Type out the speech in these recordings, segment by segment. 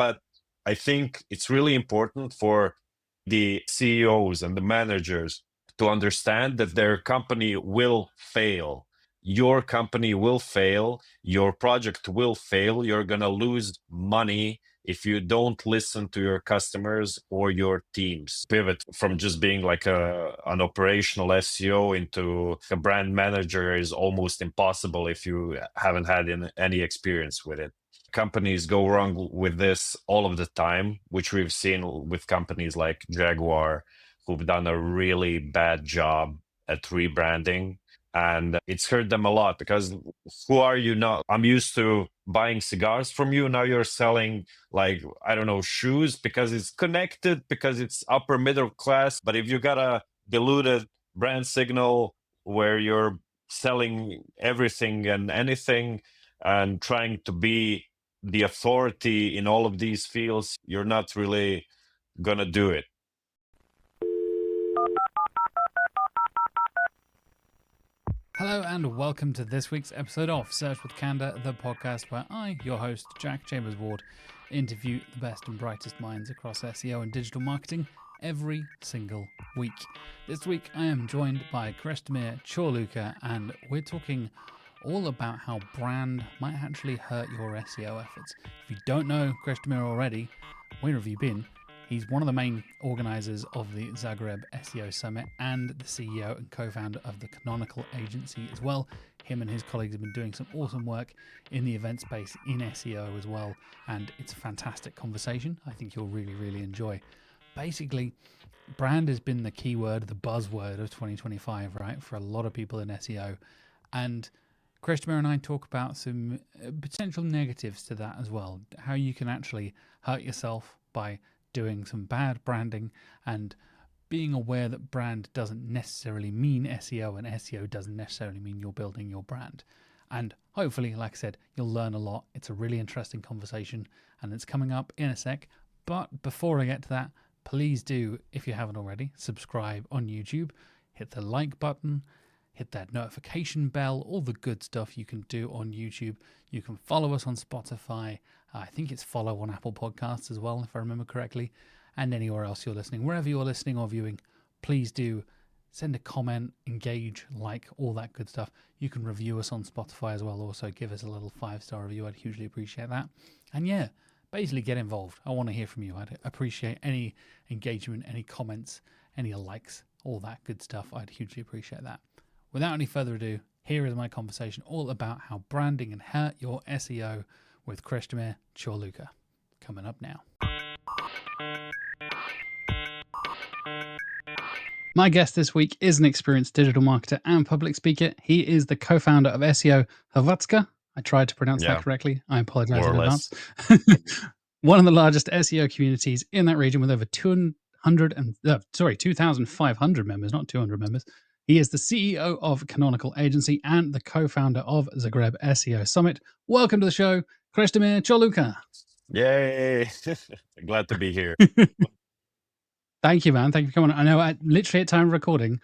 but I think it's really important for the CEOs and the managers to understand that their company will fail. Your company will fail. Your project will fail. You're going to lose money if you don't listen to your customers or your teams. Pivot from just being like an operational SEO into a brand manager is almost impossible if you haven't had any experience with it. Companies go wrong with this all of the time, which we've seen with companies like Jaguar, who've done a really bad job at rebranding. And it's hurt them a lot because who are you now? I'm used to buying cigars from you. Now you're selling, like, I don't know, shoes because it's connected, because it's upper middle class. But if you got a diluted brand signal where you're selling everything and anything and trying to be the authority in all of these fields, you're not really gonna do it. Hello and welcome to this week's episode of Search with Candour, the podcast where I, your host, Jack Chambers-Ward, interview the best and brightest minds across SEO and digital marketing every single week. This week I am joined by Krešimir Ćorluka, and we're talking all about how brand might actually hurt your SEO efforts. If you don't know Krešimir already, where have you been? He's one of the main organisers of the Zagreb SEO Summit and the CEO and co-founder of the Canonical Agency as well. Him and his colleagues have been doing some awesome work in the event space in SEO as well, and it's a fantastic conversation I think you'll really, really enjoy. Basically, brand has been the keyword, the buzzword of 2025, right, for a lot of people in SEO, and Krešimir and I talk about some potential negatives to that as well, how you can actually hurt yourself by doing some bad branding and being aware that brand doesn't necessarily mean SEO and SEO doesn't necessarily mean you're building your brand. And hopefully, like I said, you'll learn a lot. It's a really interesting conversation and it's coming up in a sec. But before I get to that, please do, if you haven't already, subscribe on YouTube, hit the like button, hit that notification bell, all the good stuff you can do on YouTube. You can follow us on Spotify. I think it's follow on Apple Podcasts as well, if I remember correctly, and anywhere else you're listening. Wherever you're listening or viewing, please do send a comment, engage, like, all that good stuff. You can review us on Spotify as well. Also, give us a little 5-star review. I'd hugely appreciate that. And yeah, basically get involved. I want to hear from you. I'd appreciate any engagement, any comments, any likes, all that good stuff. I'd hugely appreciate that. Without any further ado, here is my conversation all about how branding can hurt your SEO with Krešimir Ćorluka. Coming up now. My guest this week is an experienced digital marketer and public speaker. He is the co-founder of SEO Hrvatska. I tried to pronounce that correctly. I apologize in advance. One of the largest SEO communities in that region with over 2,500 members, not 200 members. He is the CEO of Canonical Agency and the co-founder of Zagreb SEO Summit. Welcome to the show, Krešimir Ćorluka. Yay! Glad to be here. Thank you, man. Thank you for coming on. I know literally at time of recording,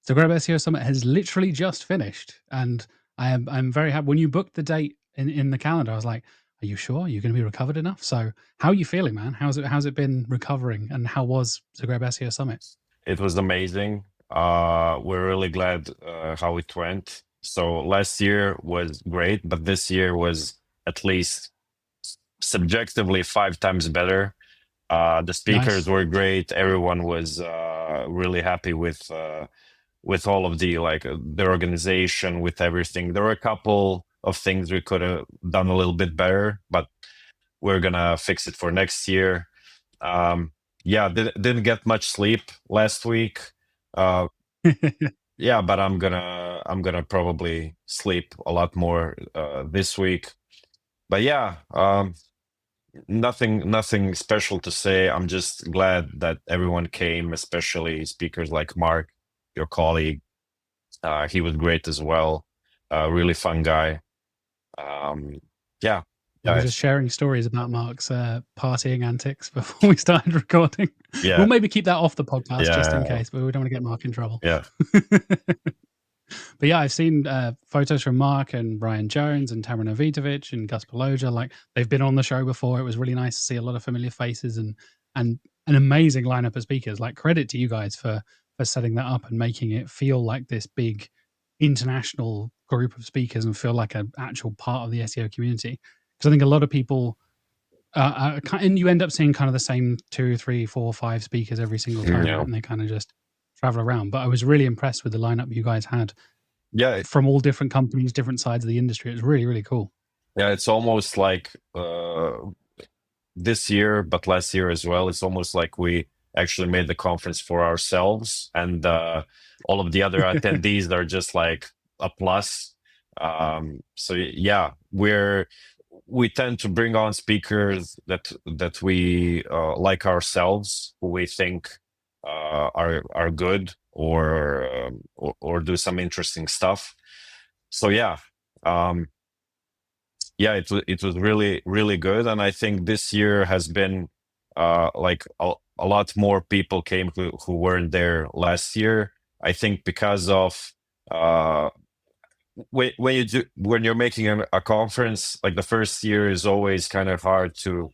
Zagreb SEO Summit has literally just finished, and I'm very happy. When you booked the date in the calendar, I was like, are you sure? Are you going to be recovered enough? So how are you feeling, man? How's it been recovering, and how was Zagreb SEO Summit? It was amazing. We're really glad how it went. So last year was great, but this year was at least subjectively 5 times better. The speakers were great. Everyone was really happy with all of the organization, with everything. There were a couple of things we could have done a little bit better, but we're gonna fix it for next year. Didn't get much sleep last week. Yeah, but I'm gonna probably sleep a lot more this week. But yeah, nothing special to say. I'm just glad that everyone came, especially speakers like Mark, your colleague. He was great as well. Really fun guy. We were just sharing stories about Mark's partying antics before we started recording. Yeah. We'll maybe keep that off the podcast just in case, but we don't want to get Mark in trouble. Yeah. But yeah, I've seen photos from Mark and Brian Jones and Tamara Novitovic and Gus Poloja. Like they've been on the show before. It was really nice to see a lot of familiar faces and an amazing lineup of speakers. Like credit to you guys for setting that up and making it feel like this big international group of speakers and feel like an actual part of the SEO community. Because I think a lot of people and you end up seeing kind of the same 2, 3, 4, 5 speakers every single time, right? And they kind of just travel around. But I was really impressed with the lineup you guys had Yeah, from all different companies, different sides of the industry. It was really, really cool. yeah, it's almost like this year, but last year as well. It's almost like we actually made the conference for ourselves, and all of the other attendees are just like a plus. So yeah, we tend to bring on speakers that we like ourselves, who we think are good or do some interesting stuff. So yeah. Yeah, it was really, really good. And I think this year has been like a lot more people came who weren't there last year. I think because of when you're making a conference, like the first year is always kind of hard to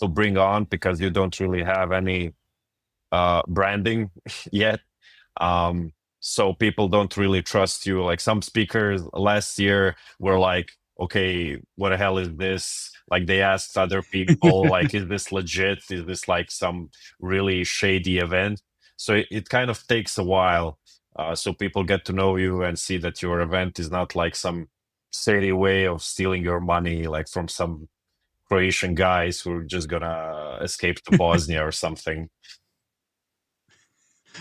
bring on because you don't really have any branding yet. So people don't really trust you. Like some speakers last year were like, okay, what the hell is this? Like they asked other people, like, is this legit? Is this like some really shady event? So it kind of takes a while. So people get to know you and see that your event is not like some shady way of stealing your money, like from some Croatian guys who are just gonna escape to Bosnia or something.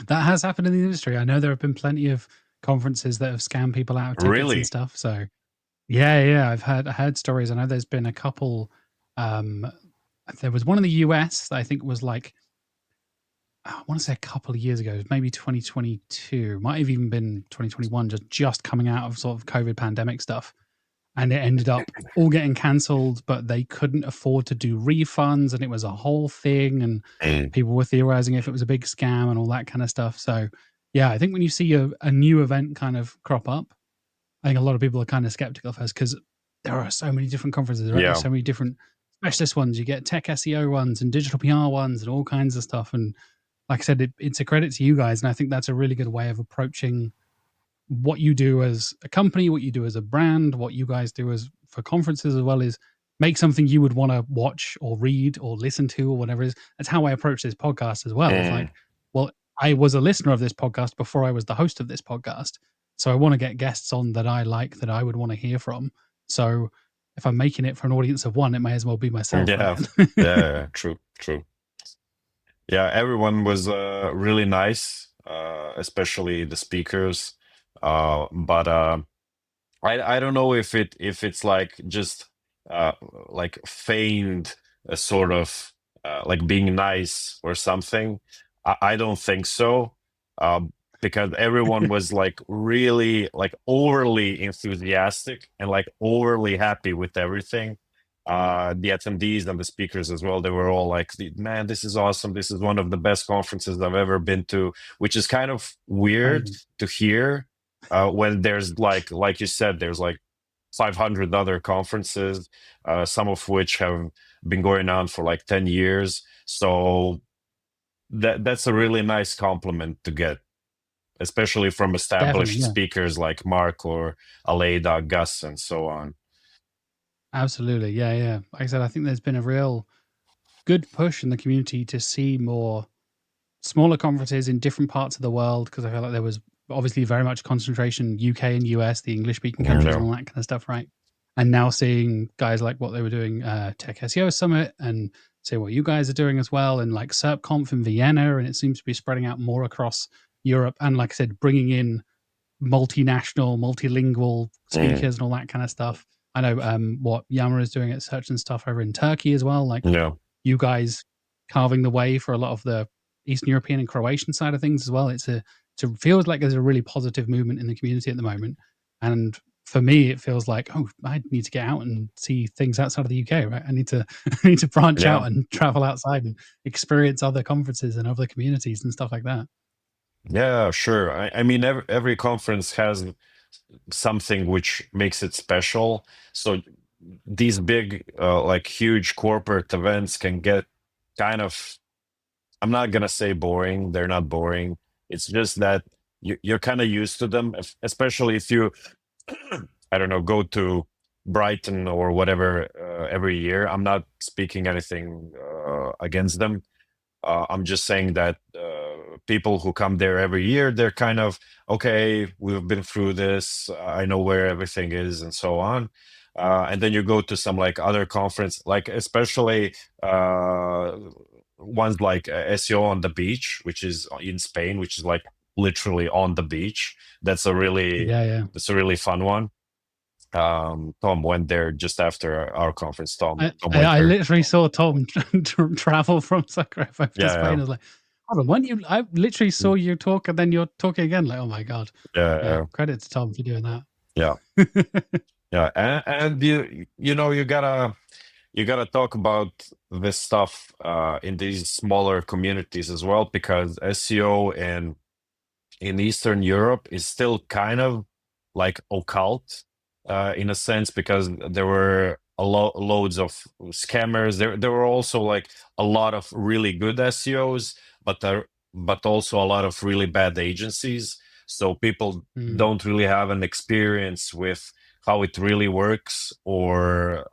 That has happened in the industry. I know there have been plenty of conferences that have scammed people out of tickets and Really? stuff. So yeah, I've heard stories. I know there's been a couple. There was one in the US that I think was like, I want to say a couple of years ago, maybe 2022, might have even been 2021, just coming out of sort of COVID pandemic stuff. And it ended up all getting cancelled, but they couldn't afford to do refunds, and it was a whole thing. And Mm. people were theorizing if it was a big scam and all that kind of stuff. So, yeah, I think when you see a new event kind of crop up, I think a lot of people are kind of skeptical first because there are so many different conferences, right? There's Yeah. so many different specialist ones. You get tech SEO ones and digital PR ones and all kinds of stuff. And like I said, it's a credit to you guys, and I think that's a really good way of approaching what you do as a company, what you do as a brand, what you guys do as for conferences as well, is make something you would want to watch or read or listen to or whatever it is. That's how I approach this podcast as well. It's like, Mm. well, I was a listener of this podcast before I was the host of this podcast. So I want to get guests on that I like, that I would want to hear from. So if I'm making it for an audience of one, it may as well be myself, Yeah. right? Yeah. True. True. Yeah. Everyone was really nice, especially the speakers. But I don't know if it's like just uh like feigned sort of like being nice or something. I don't think so. Because everyone was like really like overly enthusiastic and like overly happy with everything. The attendees and the speakers as well, they were all like, man, this is awesome. This is one of the best conferences I've ever been to, which is kind of weird Amazing. to hear when there's like you said, there's like 500 other conferences, some of which have been going on for like 10 years. So that's a really nice compliment to get, especially from Definitely, established yeah. speakers like Mark or Aleida, Gus, and so on. Absolutely. Yeah. Like I said, I think there's been a real good push in the community to see more smaller conferences in different parts of the world, because I feel like there was obviously very much concentration UK and US, the English speaking countries, Yeah. and all that kind of stuff, right? And now seeing guys like what they were doing, Tech SEO Summit, and say what you guys are doing as well, and like SERPConf in Vienna, and it seems to be spreading out more across Europe. And like I said, bringing in multinational, multilingual Mm. speakers and all that kind of stuff. I know what Yammer is doing at Search and stuff over in Turkey as well. Like Yeah. you guys carving the way for a lot of the Eastern European and Croatian side of things as well. It feels like there's a really positive movement in the community at the moment. And for me, it feels like, oh, I need to get out and see things outside of the UK, right? I need to I need to branch Yeah. out and travel outside and experience other conferences and other communities and stuff like that. Yeah, sure. I mean, every conference has something which makes it special. So these big, like huge corporate events can get kind of, I'm not gonna say boring. They're not boring. It's just that you're kind of used to them, especially if you, I don't know, go to Brighton or whatever every year. I'm not speaking anything against them. I'm just saying that people who come there every year, they're kind of, okay, we've been through this. I know where everything is and so on. And then you go to some like other conference, like especially uh, ones like SEO on the beach, which is in Spain, which is like literally on the beach. That's a really, Yeah, yeah. that's a really fun one. Tom went there just after our conference. Tom went I there. literally saw Tom travel from Zagreb over to Yeah, Spain. yeah, I was like, hold on, when you, I literally saw you talk and then you're talking again. Like, oh my God. yeah, Yeah. yeah. Credit to Tom for doing Yeah. that. Yeah, and you know you gotta talk about this stuff in these smaller communities as well, because SEO in Eastern Europe is still kind of like occult in a sense, because there were loads of scammers. There were also like a lot of really good SEOs, but also a lot of really bad agencies. So people Mm. don't really have an experience with how it really works, or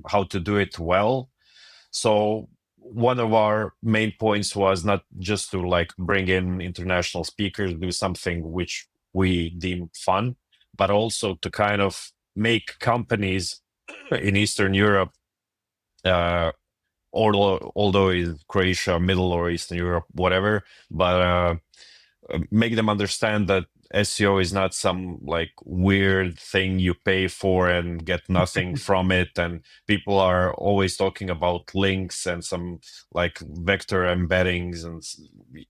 how to do it well. So one of our main points was not just to like bring in international speakers, do something which we deem fun, but also to kind of make companies in Eastern Europe, uh, although in Croatia, Middle or Eastern Europe, whatever, but make them understand that SEO is not some like weird thing you pay for and get nothing from it. And people are always talking about links and some like vector embeddings, and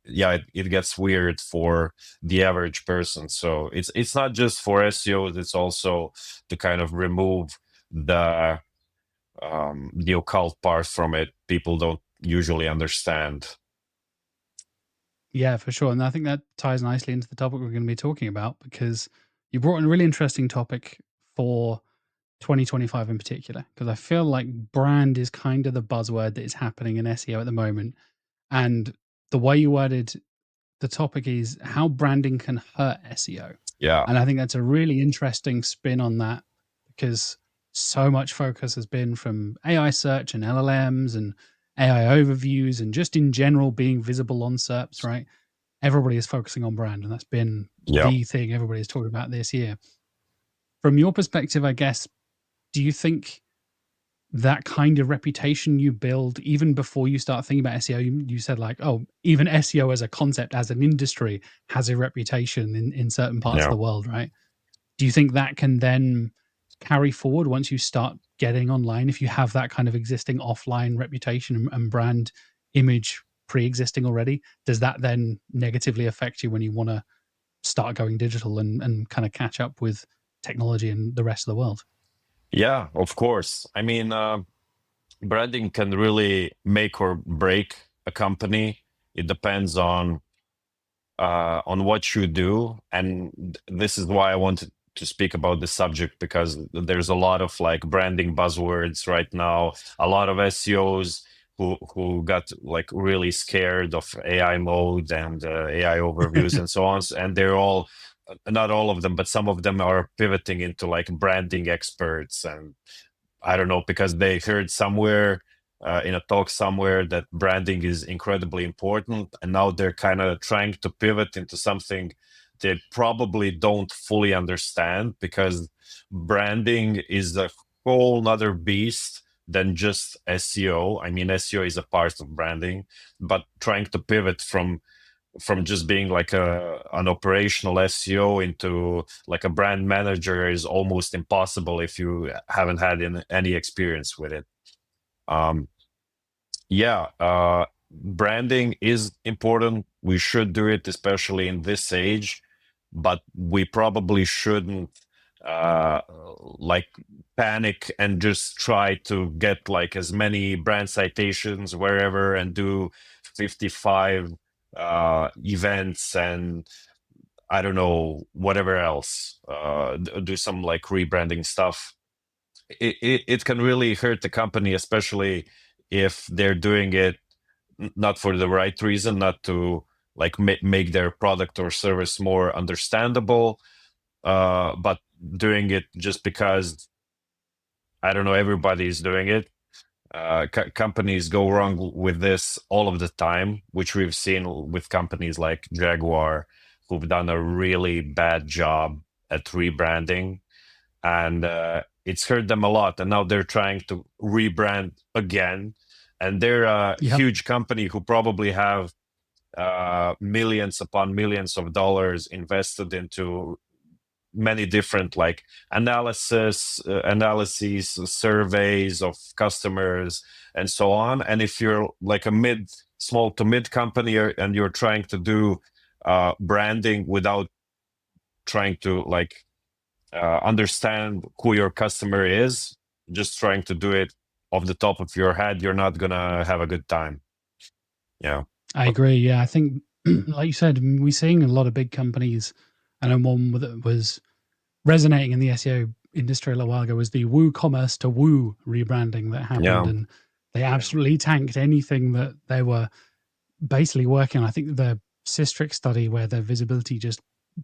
yeah, it gets weird for the average person. So it's not just for SEOs; it's also to kind of remove the occult part from it. People don't usually understand. Yeah, for sure. And I think that ties nicely into the topic we're going to be talking about, because you brought in a really interesting topic for 2025 in particular, because I feel like brand is kind of the buzzword that is happening in SEO at the moment. And the way you worded the topic is how branding can hurt SEO. Yeah, And I think that's a really interesting spin on that, because so much focus has been from AI search and LLMs and AI overviews and just in general being visible on SERPs, right? Everybody is focusing on brand, and that's been yeah. the thing everybody's talking about this year. From your perspective, I guess, do you think that kind of reputation you build even before you start thinking about SEO, you said like, oh, even SEO as a concept, as an industry, has a reputation in certain parts of Yeah. the world, right? Do you think that can then carry forward once you start getting online, if you have that kind of existing offline reputation and brand image pre-existing already? Does that then negatively affect you when you want to start going digital and kind of catch up with technology and the rest of the world? Yeah, of course. I mean, branding can really make or break a company. It depends on what you do, and this is why I wanted to speak about this subject, because there's a lot of like branding buzzwords right now. A lot of SEOs who got like really scared of AI mode and AI overviews and so on, and they're all, not all of them, but some of them are pivoting into like branding experts. And I don't know, because they heard somewhere in a talk somewhere that branding is incredibly important, and now they're kind of trying to pivot into something they probably don't fully understand, because branding is a whole nother beast than just SEO. I mean, SEO is a part of branding, but trying to pivot from just being like an operational SEO into like a brand manager is almost impossible if you haven't had any experience with it. Um, yeah, branding is important. We should do it, especially in this age, but we probably shouldn't uh, like panic and just try to get like as many brand citations wherever and do 55 events and I don't know, whatever else, do some like rebranding stuff. It can really hurt the company, especially if they're doing it not for the right reason, not to like make their product or service more understandable, but doing it just because, I don't know, everybody's doing it. Companies go wrong with this all of the time, which we've seen with companies like Jaguar, who've done a really bad job at rebranding, and it's hurt them a lot. And now they're trying to rebrand again, and they're a Yep. huge company who probably have millions upon millions of dollars invested into many different like analyses, surveys of customers, and so on. And if you're like a small to mid company, and you're trying to do branding without trying to like understand who your customer is, just trying to do it off the top of your head, you're not gonna have a good time. Yeah. I agree. Yeah, I think, like you said, we're seeing a lot of big companies, and then one that was resonating in the SEO industry a little while ago was the WooCommerce to Woo rebranding that happened, Yeah. and they absolutely tanked anything that they were basically working on. I think the Systrix study where their visibility just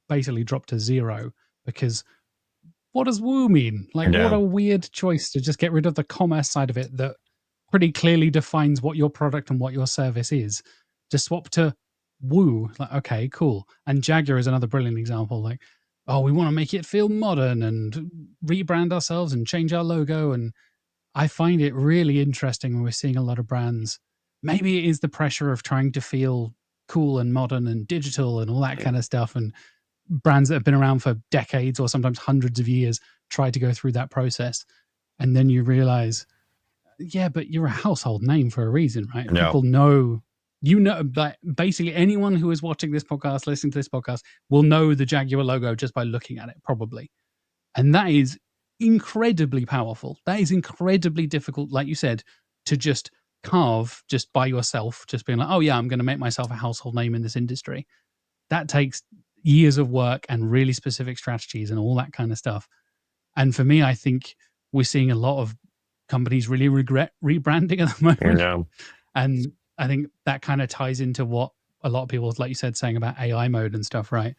basically dropped to zero because what does Woo mean? Like, what Yeah. a weird choice to just get rid of the commerce side of it that pretty clearly defines what your product and what your service is. Just swap to Woo. Like, okay, cool. And Jaguar is another brilliant example. Like, oh, we want to make it feel modern and rebrand ourselves and change our logo. And I find it really interesting when we're seeing a lot of brands. Maybe it is the pressure of trying to feel cool and modern and digital and all that kind of stuff. And brands that have been around for decades or sometimes hundreds of years try to go through that process. And then you realize, yeah, but you're a household name for a reason, right? Yeah. People know, you know, but basically anyone who is watching this podcast, listening to this podcast, will know the Jaguar logo just by looking at it, probably. And that is incredibly powerful. That is incredibly difficult, like you said, to just carve just by yourself, just being like, oh, yeah, I'm going to make myself a household name in this industry. That takes years of work and really specific strategies and all that kind of stuff. And for me, I think we're seeing a lot of companies really regret rebranding at the moment. Yeah. And I think that kind of ties into what a lot of people, like you said, saying about AI mode and stuff, right?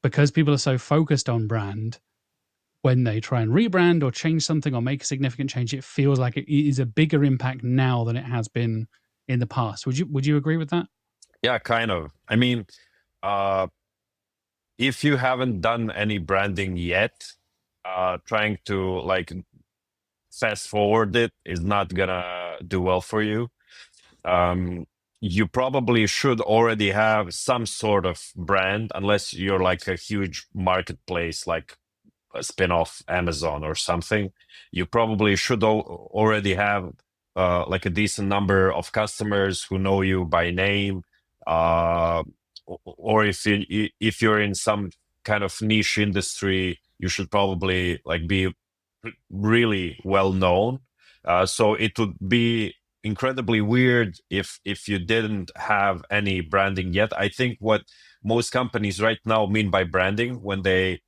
Because people are so focused on brand, when they try and rebrand or change something or make a significant change, it feels like it is a bigger impact now than it has been in the past. Would you agree with that? Yeah, kind of. I mean, uh, if you haven't done any branding yet, trying to like fast forward it is not gonna do well for you. Um, you probably should already have some sort of brand, unless you're like a huge marketplace, like a spin-off Amazon or something. You probably should already have like a decent number of customers who know you by name, uh, or if you're in some kind of niche industry, you should probably like be really well known. So it would be incredibly weird if you didn't have any branding yet. I think what most companies right now mean by branding when they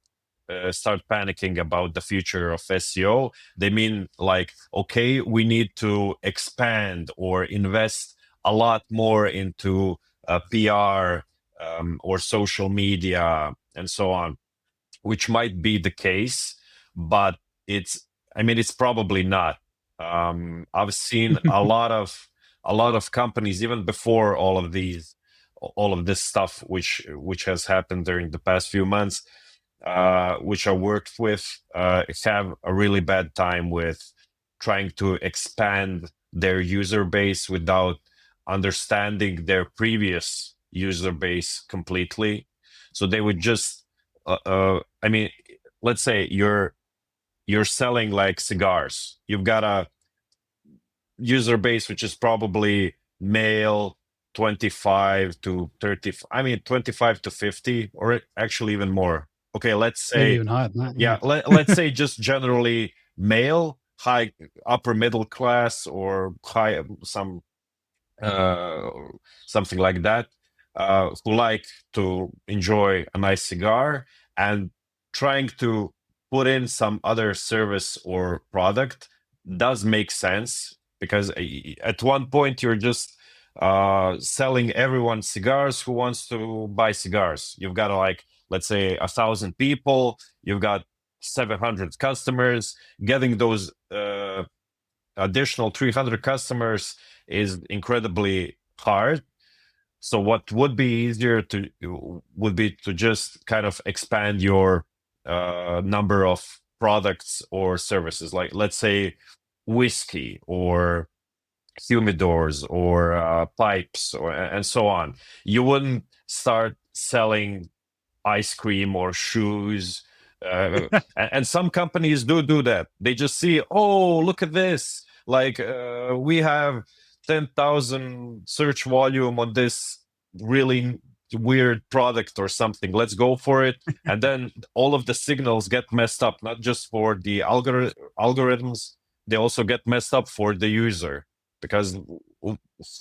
start panicking about the future of SEO, they mean like, okay, we need to expand or invest a lot more into PR, or social media and so on, which might be the case, but I mean, it's probably not. I've seen a lot of companies even before all of this stuff, which has happened during the past few months, which I worked with, have a really bad time with trying to expand their user base without understanding their previous user base completely. So they would just, I mean, let's say you're selling like cigars. You've got a user base which is probably male, 25 to 30. I mean, 25 to 50, or actually even more. Okay, let's Maybe say, even higher than that. yeah, let's say just generally male, high, upper middle class, or high, some uh something like that. who like to enjoy a nice cigar, and trying to put in some other service or product does make sense, because at one point you're just selling everyone cigars who wants to buy cigars. You've got like, let's say 1,000 people, you've got 700 customers. Getting those additional 300 customers is incredibly hard. So what would be easier would be to just kind of expand your number of products or services, like let's say whiskey or humidors or pipes and so on. You wouldn't start selling ice cream or shoes. And some companies do that. They just see, oh, look at this. Like we have 10,000 search volume on this really weird product or something. Let's go for it. And then all of the signals get messed up, not just for the algorithms, they also get messed up for the user. Because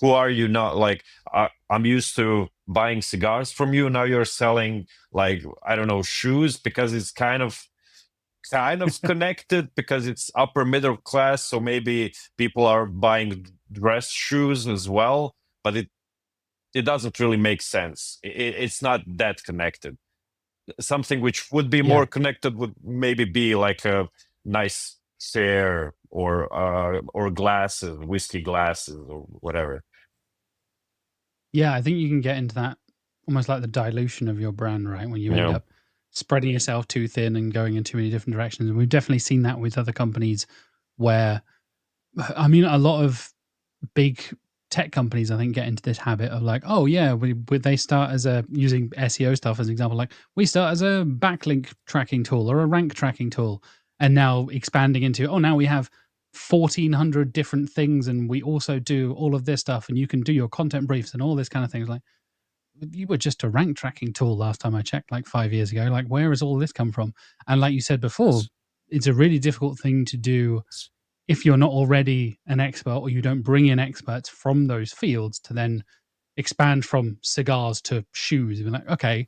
who are you now? Like, I'm used to buying cigars from you. Now you're selling, like, I don't know, shoes, because it's kind of connected, because it's upper middle class. So maybe people are buying dress shoes as well, but it doesn't really make sense. It's not that connected. Something which would be more connected would maybe be like a nice chair or glasses, whiskey glasses or whatever. Yeah, I think you can get into that almost like the dilution of your brand, right? When you end up spreading yourself too thin and going in too many different directions. And we've definitely seen that with other companies where, I mean, a lot of big tech companies, I think, get into this habit of like, oh yeah, they start as using SEO stuff as an example, like we start as a backlink tracking tool or a rank tracking tool, and now expanding into, oh, now we have 1,400 different things, and we also do all of this stuff, and you can do your content briefs and all this kind of things. Like, you were just a rank tracking tool last time I checked, like 5 years ago. Like, where has all this come from? And like you said before, it's a really difficult thing to do if you're not already an expert, or you don't bring in experts from those fields to then expand from cigars to shoes. You're like, okay,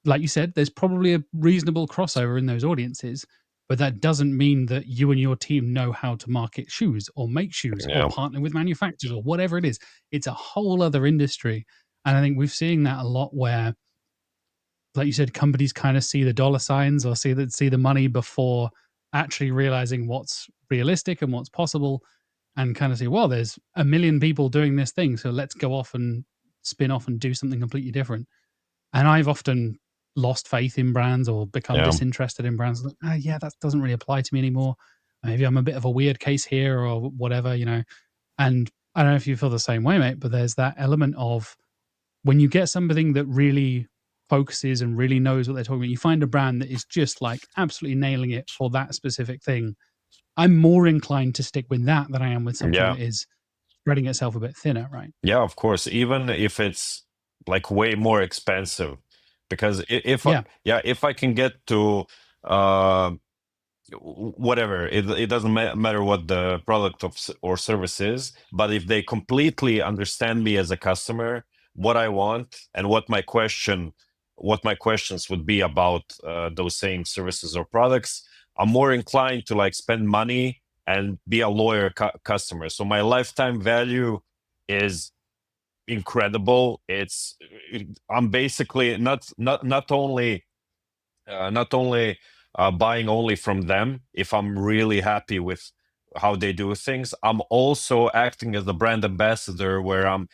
like you said, there's probably a reasonable crossover in those audiences, but that doesn't mean that you and your team know how to market shoes or make shoes or partner with manufacturers or whatever it is. It's a whole other industry. And I think we've seen that a lot where, like you said, companies kind of see the dollar signs or see the money before actually realizing what's realistic and what's possible, and kind of say, well, there's a million people doing this thing, so let's go off and spin off and do something completely different. And I've often lost faith in brands or become disinterested in brands. Like, yeah, that doesn't really apply to me anymore. Maybe I'm a bit of a weird case here or whatever, you know. And I don't know if you feel the same way, mate, but there's that element of when you get something that really focuses and really knows what they're talking about, you find a brand that is just like absolutely nailing it for that specific thing. I'm more inclined to stick with that than I am with something that is spreading itself a bit thinner, right? Yeah, of course. Even if it's like way more expensive, because if I can get to uh, whatever, it doesn't matter what the product or service is, but if they completely understand me as a customer, what I want and what my questions would be about those same services or products, I'm more inclined to like spend money and be a loyal customer. So my lifetime value is incredible. I'm basically not only buying only from them if I'm really happy with how they do things. I'm also acting as the brand ambassador, where I'm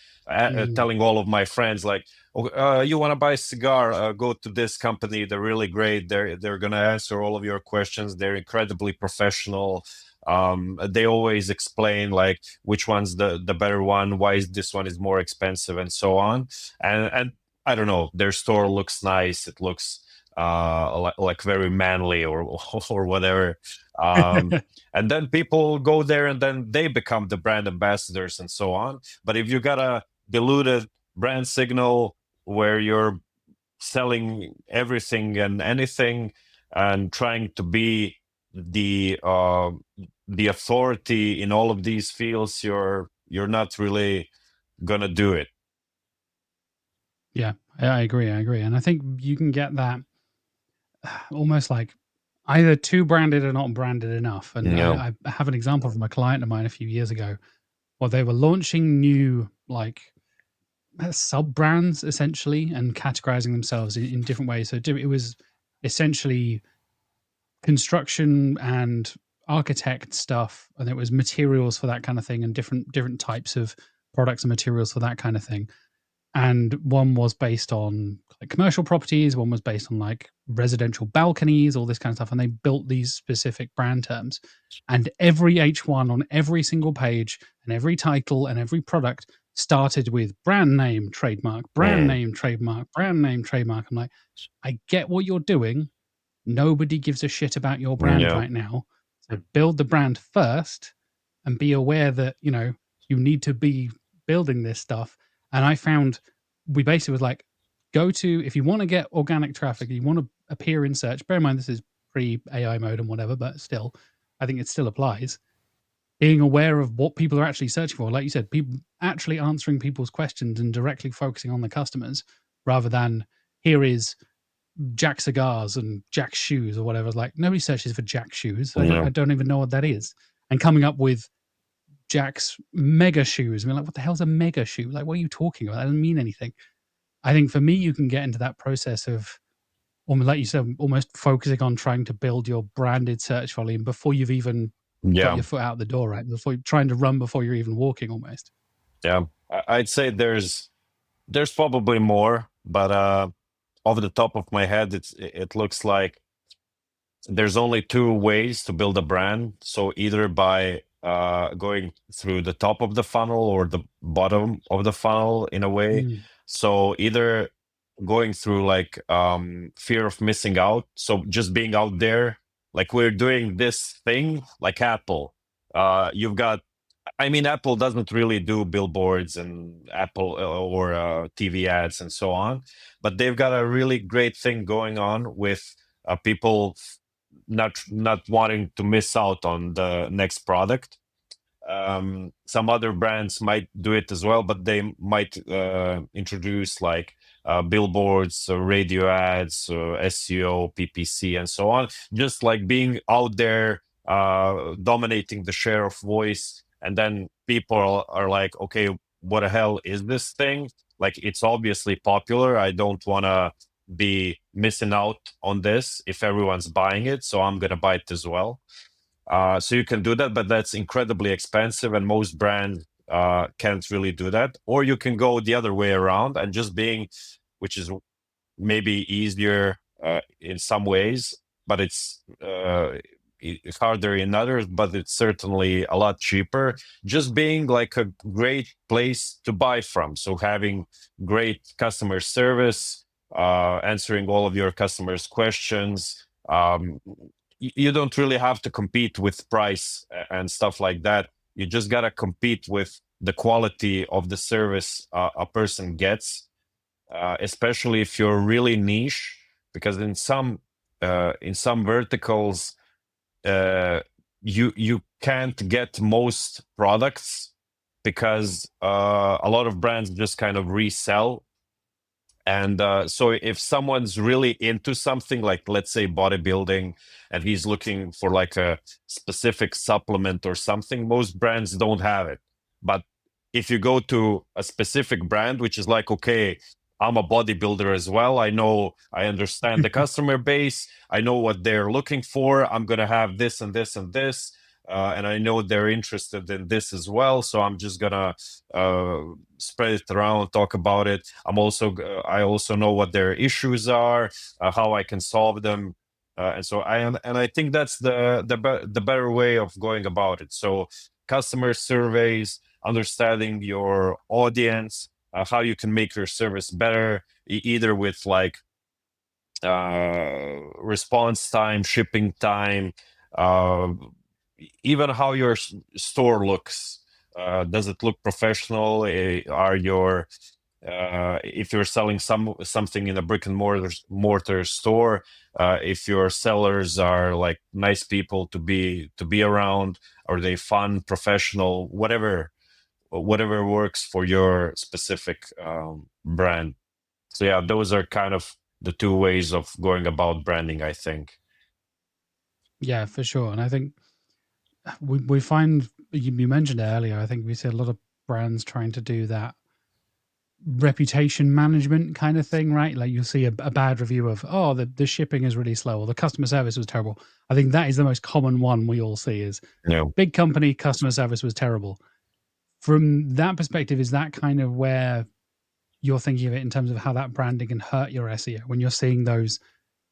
telling all of my friends, like, you want to buy a cigar, go to this company. They're really great. They're gonna answer all of your questions. They're incredibly professional. They always explain like which one's the better one, why is this one is more expensive, and so on. And I don't know, their store looks nice. It looks like very manly or or whatever. And then people go there and then they become the brand ambassadors and so on. But if you got a diluted brand signal where you're selling everything and anything and trying to be the authority in all of these fields, you're not really gonna do it. Yeah, I agree. And I think you can get that almost like either too branded or not branded enough. And Yeah. I have an example from a client of mine a few years ago where they were launching new like sub brands essentially and categorizing themselves in different ways. So it was essentially construction and architect stuff, and it was materials for that kind of thing, and different types of products and materials for that kind of thing. And one was based on like commercial properties, one was based on like residential balconies, all this kind of stuff. And they built these specific brand terms. And every H1 on every single page and every title and every product started with brand name, trademark, brand Mm. name, trademark, brand name, trademark. I'm like, I get what you're doing. Nobody gives a shit about your brand Yeah. right now. So build the brand first and be aware that, you need to be building this stuff. And I found we basically was like, go to, if you want to get organic traffic, you want to appear in search, bear in mind this is pre AI mode and whatever, but still, I think it still applies. Being aware of what people are actually searching for, like you said, people actually answering people's questions and directly focusing on the customers rather than here is Jack cigars and Jack shoes or whatever. Like nobody searches for Jack shoes. Yeah. I don't even know what that is. And coming up with Jack's mega shoes. I mean, like, what the hell's a mega shoe? Like, what are you talking about? That doesn't mean anything. I think for me, you can get into that process of, almost like you said, almost focusing on trying to build your branded search volume before you've even got Yeah. your foot out the door, right? Before you're trying to run before you're even walking, almost. Yeah. I'd say there's probably more, but off the top of my head, it looks like there's only two ways to build a brand. So either by going through the top of the funnel or the bottom of the funnel in a way. Mm. So either going through like fear of missing out. So just being out there, like we're doing this thing like Apple. You've got, I mean, Apple doesn't really do billboards and Apple or TV ads and so on, but they've got a really great thing going on with people not wanting to miss out on the next product. Some other brands might do it as well, but they might introduce like billboards, radio ads, SEO, PPC, and so on. Just like being out there, dominating the share of voice, and then people are like, okay, what the hell is this thing? Like, it's obviously popular. I don't want to be missing out on this if everyone's buying it, so I'm gonna buy it as well. So you can do that, but that's incredibly expensive, and most brands can't really do that. Or you can go the other way around and just being, which is maybe easier in some ways, but it's harder in others, but it's certainly a lot cheaper. Just being like a great place to buy from. So having great customer service, answering all of your customers' questions. You don't really have to compete with price and stuff like that. You just got to compete with the quality of the service a person gets, especially if you're really niche, because in some verticals, you can't get most products because a lot of brands just kind of resell. And so if someone's really into something, like let's say bodybuilding, and he's looking for like a specific supplement or something, most brands don't have it. But if you go to a specific brand, which is like, okay, I'm a bodybuilder as well, I understand the customer base, I know what they're looking for, I'm going to have this and this and this, and I know they're interested in this as well, so I'm just gonna spread it around, talk about it. I also know what their issues are, how I can solve them, and so I think that's the better way of going about it. So customer surveys, understanding your audience, how you can make your service better, either with like response time, shipping time, uh, even how your store looks. Does it look professional? Are your if you're selling something in a brick and mortar store, if your sellers are like nice people to be around, are they fun, professional, whatever works for your specific brand. So yeah, those are kind of the two ways of going about branding, I think. Yeah, for sure. And I think we find, you mentioned it earlier, I think we see a lot of brands trying to do that reputation management kind of thing, right? Like you'll see a bad review of, oh, the shipping is really slow, or the customer service was terrible. I think that is the most common one we all see is Yeah. big company, customer service was terrible. From that perspective, is that kind of where you're thinking of it in terms of how that branding can hurt your SEO when you're seeing those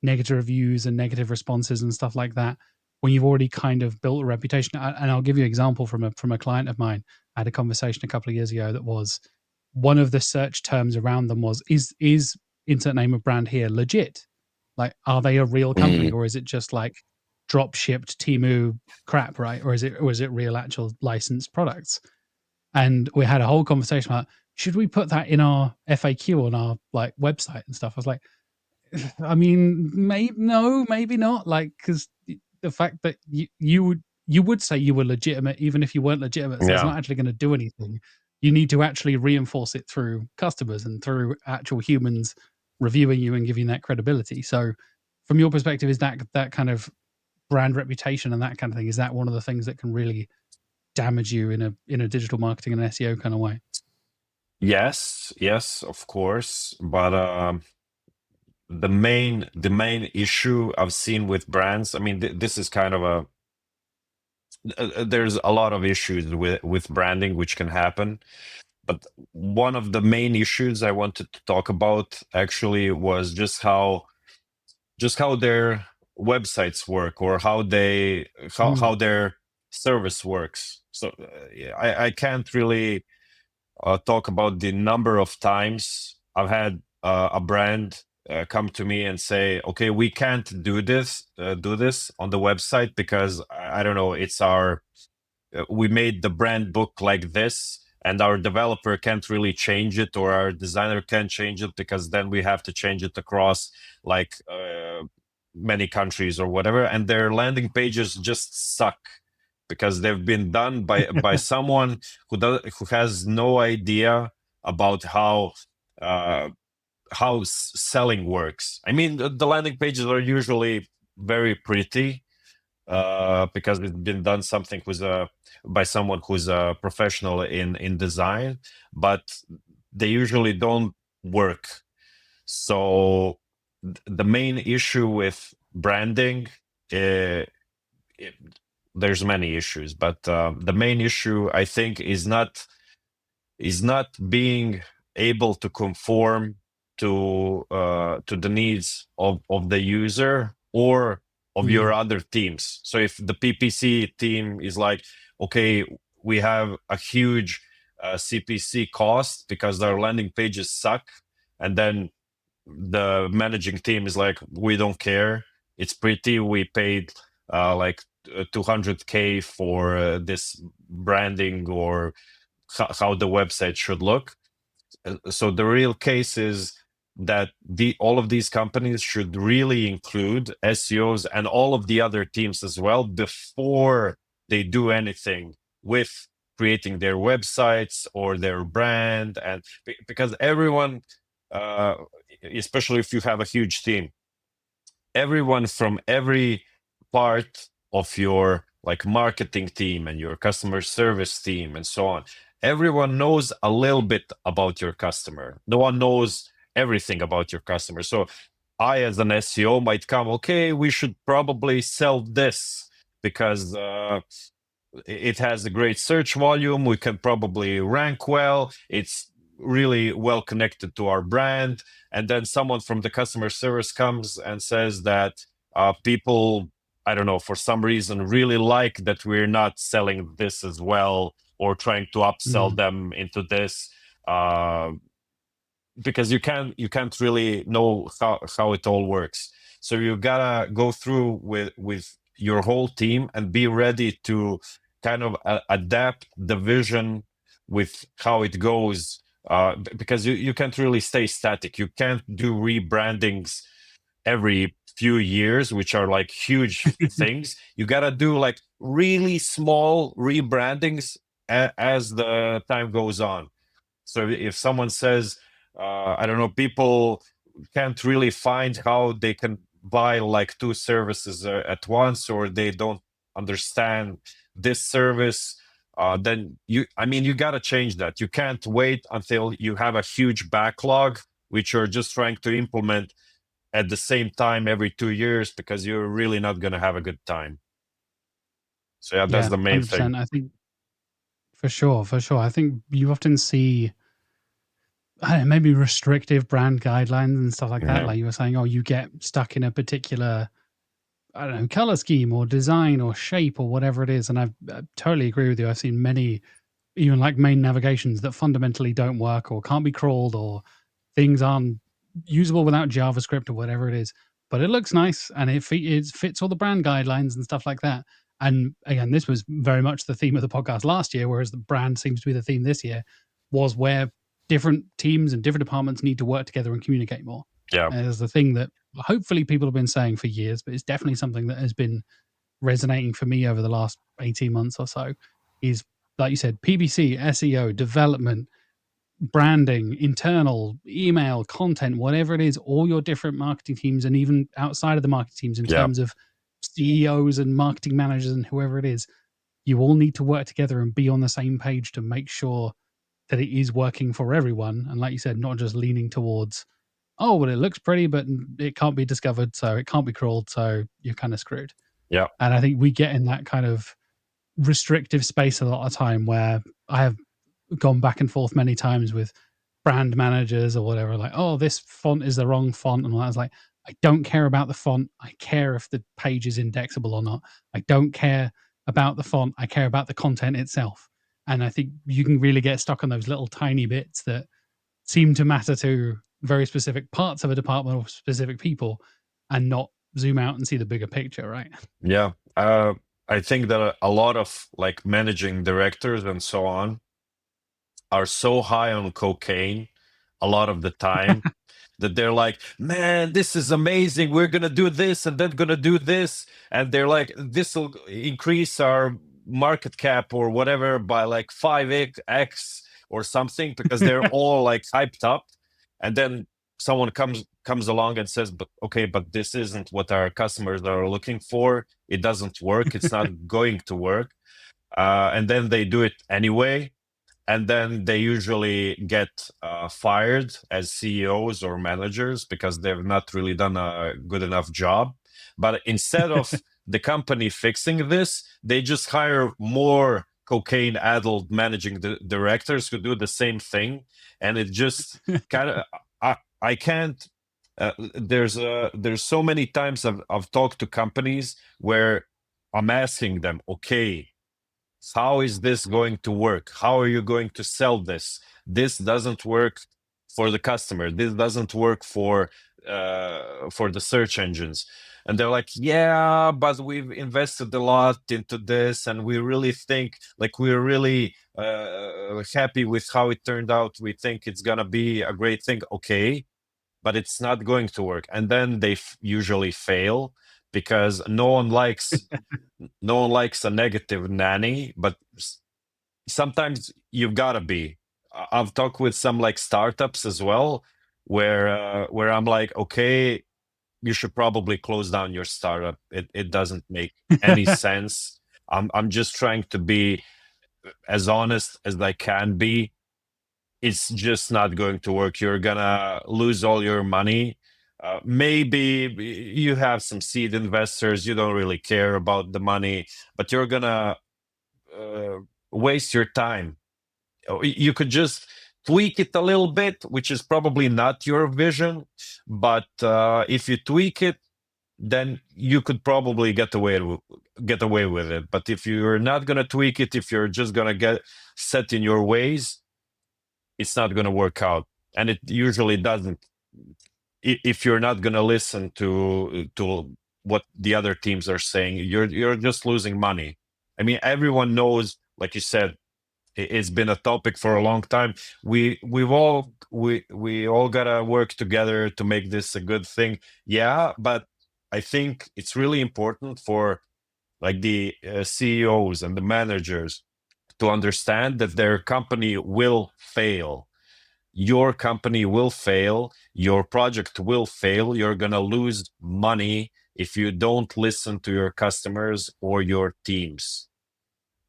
negative reviews and negative responses and stuff like that, when you've already kind of built a reputation? And I'll give you an example from a client of mine. I had a conversation a couple of years ago that was, one of the search terms around them was, is insert name of brand here legit? Like, are they a real company, Mm. or is it just like drop shipped Timu crap, right? Or is it real actual licensed products? And we had a whole conversation about, should we put that in our FAQ on our like website and stuff? I was like, I mean, no, maybe not. Like, because the fact that you would say you were legitimate even if you weren't legitimate, so it's Yeah. not actually going to do anything. You need to actually reinforce it through customers and through actual humans reviewing you and giving that credibility. So, from your perspective, is that kind of brand reputation and that kind of thing, is that one of the things that can really damage you in a digital marketing and SEO kind of way? Yes, of course. But the main issue I've seen with brands, I mean, this is kind of there's a lot of issues with branding which can happen. But one of the main issues I wanted to talk about actually was just how their websites work, or how their service works. So I can't really talk about the number of times I've had a brand come to me and say, "Okay, we can't do this on the website because I don't know, it's our we made the brand book like this, and our developer can't really change it, or our designer can't change it because then we have to change it across like many countries or whatever, and their landing pages just suck because they've been done by someone who has no idea about uh, how selling works. I mean, the landing pages are usually very pretty because it's been done something by someone who's a professional in design, but they usually don't work. So the main issue with branding, uh, it, there's many issues, but the main issue I think is not being able to conform to the needs of the user or of your other teams. So if the PPC team is like, okay, we have a huge CPC cost because our landing pages suck, and then the managing team is like, we don't care, it's pretty, we paid like 200K for this branding, or how the website should look. So the real case is that all of these companies should really include SEOs and all of the other teams as well before they do anything with creating their websites or their brand. And because everyone, uh, especially if you have a huge team, everyone from every part of your like marketing team and your customer service team and so on, everyone knows a little bit about your customer. No one knows everything about your customer. So I, as an SEO, might come, okay, we should probably sell this because it has a great search volume, we can probably rank well, it's really well connected to our brand. And then someone from the customer service comes and says that people, I don't know, for some reason really like that we're not selling this as well, or trying to upsell them into this, because you can't really know how it all works. So you gotta go through with your whole team and be ready to kind of adapt the vision with how it goes, because you can't really stay static. You can't do rebrandings every few years, which are like huge things. You gotta do like really small rebrandings as the time goes on. So if someone says, I don't know, people can't really find how they can buy like two services at once, or they don't understand this service. Then you got to change that. You can't wait until you have a huge backlog which you're just trying to implement at the same time every 2 years, because you're really not going to have a good time. So yeah, that's Yeah, the main thing. 100%. I think for sure, for sure. I think you often see, I don't know, maybe restrictive brand guidelines and stuff like that. Yeah, Like you were saying, oh, you get stuck in a particular, I don't know, color scheme or design or shape or whatever it is. And I totally agree with you. I've seen many, even like main navigations that fundamentally don't work or can't be crawled, or things aren't usable without JavaScript or whatever it is. But it looks nice and it fits all the brand guidelines and stuff like that. And again, this was very much the theme of the podcast last year, whereas the brand seems to be the theme this year, was where different teams and different departments need to work together and communicate more. yeah, And it's the thing that hopefully people have been saying for years, but it's definitely something that has been resonating for me over the last 18 months or so. Is, like you said, PPC, SEO, development, branding, internal, email, content, whatever it is, all your different marketing teams, and even outside of the marketing teams in yeah, terms of CEOs and marketing managers and whoever it is, you all need to work together and be on the same page to make sure that it is working for everyone. And like you said, not just leaning towards, oh, well, it looks pretty, but it can't be discovered, so it can't be crawled, so you're kind of screwed. yeah, And I think we get in that kind of restrictive space a lot of time where I have gone back and forth many times with brand managers or whatever, like, oh, this font is the wrong font. And I was like, I don't care about the font. I care if the page is indexable or not. I don't care about the font. I care about the content itself. And I think you can really get stuck on those little tiny bits that seem to matter to very specific parts of a department or specific people, and not zoom out and see the bigger picture, right? yeah. I think that a lot of like managing directors and so on are so high on cocaine a lot of the time that they're like, man, this is amazing. We're going to do this and then going to do this. And they're like, this will increase our market cap or whatever by like 5x or something, because they're all like hyped up. And then someone comes along and says, but okay, but this isn't what our customers are looking for. It doesn't work. It's not going to work. And then they do it anyway, and then they usually get fired as CEOs or managers because they've not really done a good enough job. But instead of the company fixing this, they just hire more cocaine-addled managing directors who do the same thing, and it just kind of I can't. There's so many times I've talked to companies where I'm asking them, okay, how is this going to work? How are you going to sell this? This doesn't work for the customer. This doesn't work for the search engines. And they're like, yeah, but we've invested a lot into this, and we really think, like, we're really happy with how it turned out. We think it's gonna be a great thing. Okay, but it's not going to work. And then they usually fail because no one likes a negative nanny, but sometimes you've got to be. I've talked with some like startups as well, where I'm like, okay, you should probably close down your startup. It doesn't make any sense. I'm just trying to be as honest as I can be. It's just not going to work. You're gonna lose all your money. Maybe you have some seed investors. You don't really care about the money, but you're gonna uh, waste your time. You could just tweak it a little bit, which is probably not your vision, but if you tweak it, then you could probably get away with it. But if you're not gonna tweak it, if you're just gonna get set in your ways, it's not gonna work out, and it usually doesn't. If you're not gonna listen to what the other teams are saying, you're just losing money. I mean, everyone knows, like you said, it's been a topic for a long time. We all gotta work together to make this a good thing. Yeah, but I think it's really important for like the CEOs and the managers to understand that their company will fail. your company will fail, your project will fail, you're going to lose money if you don't listen to your customers or your teams.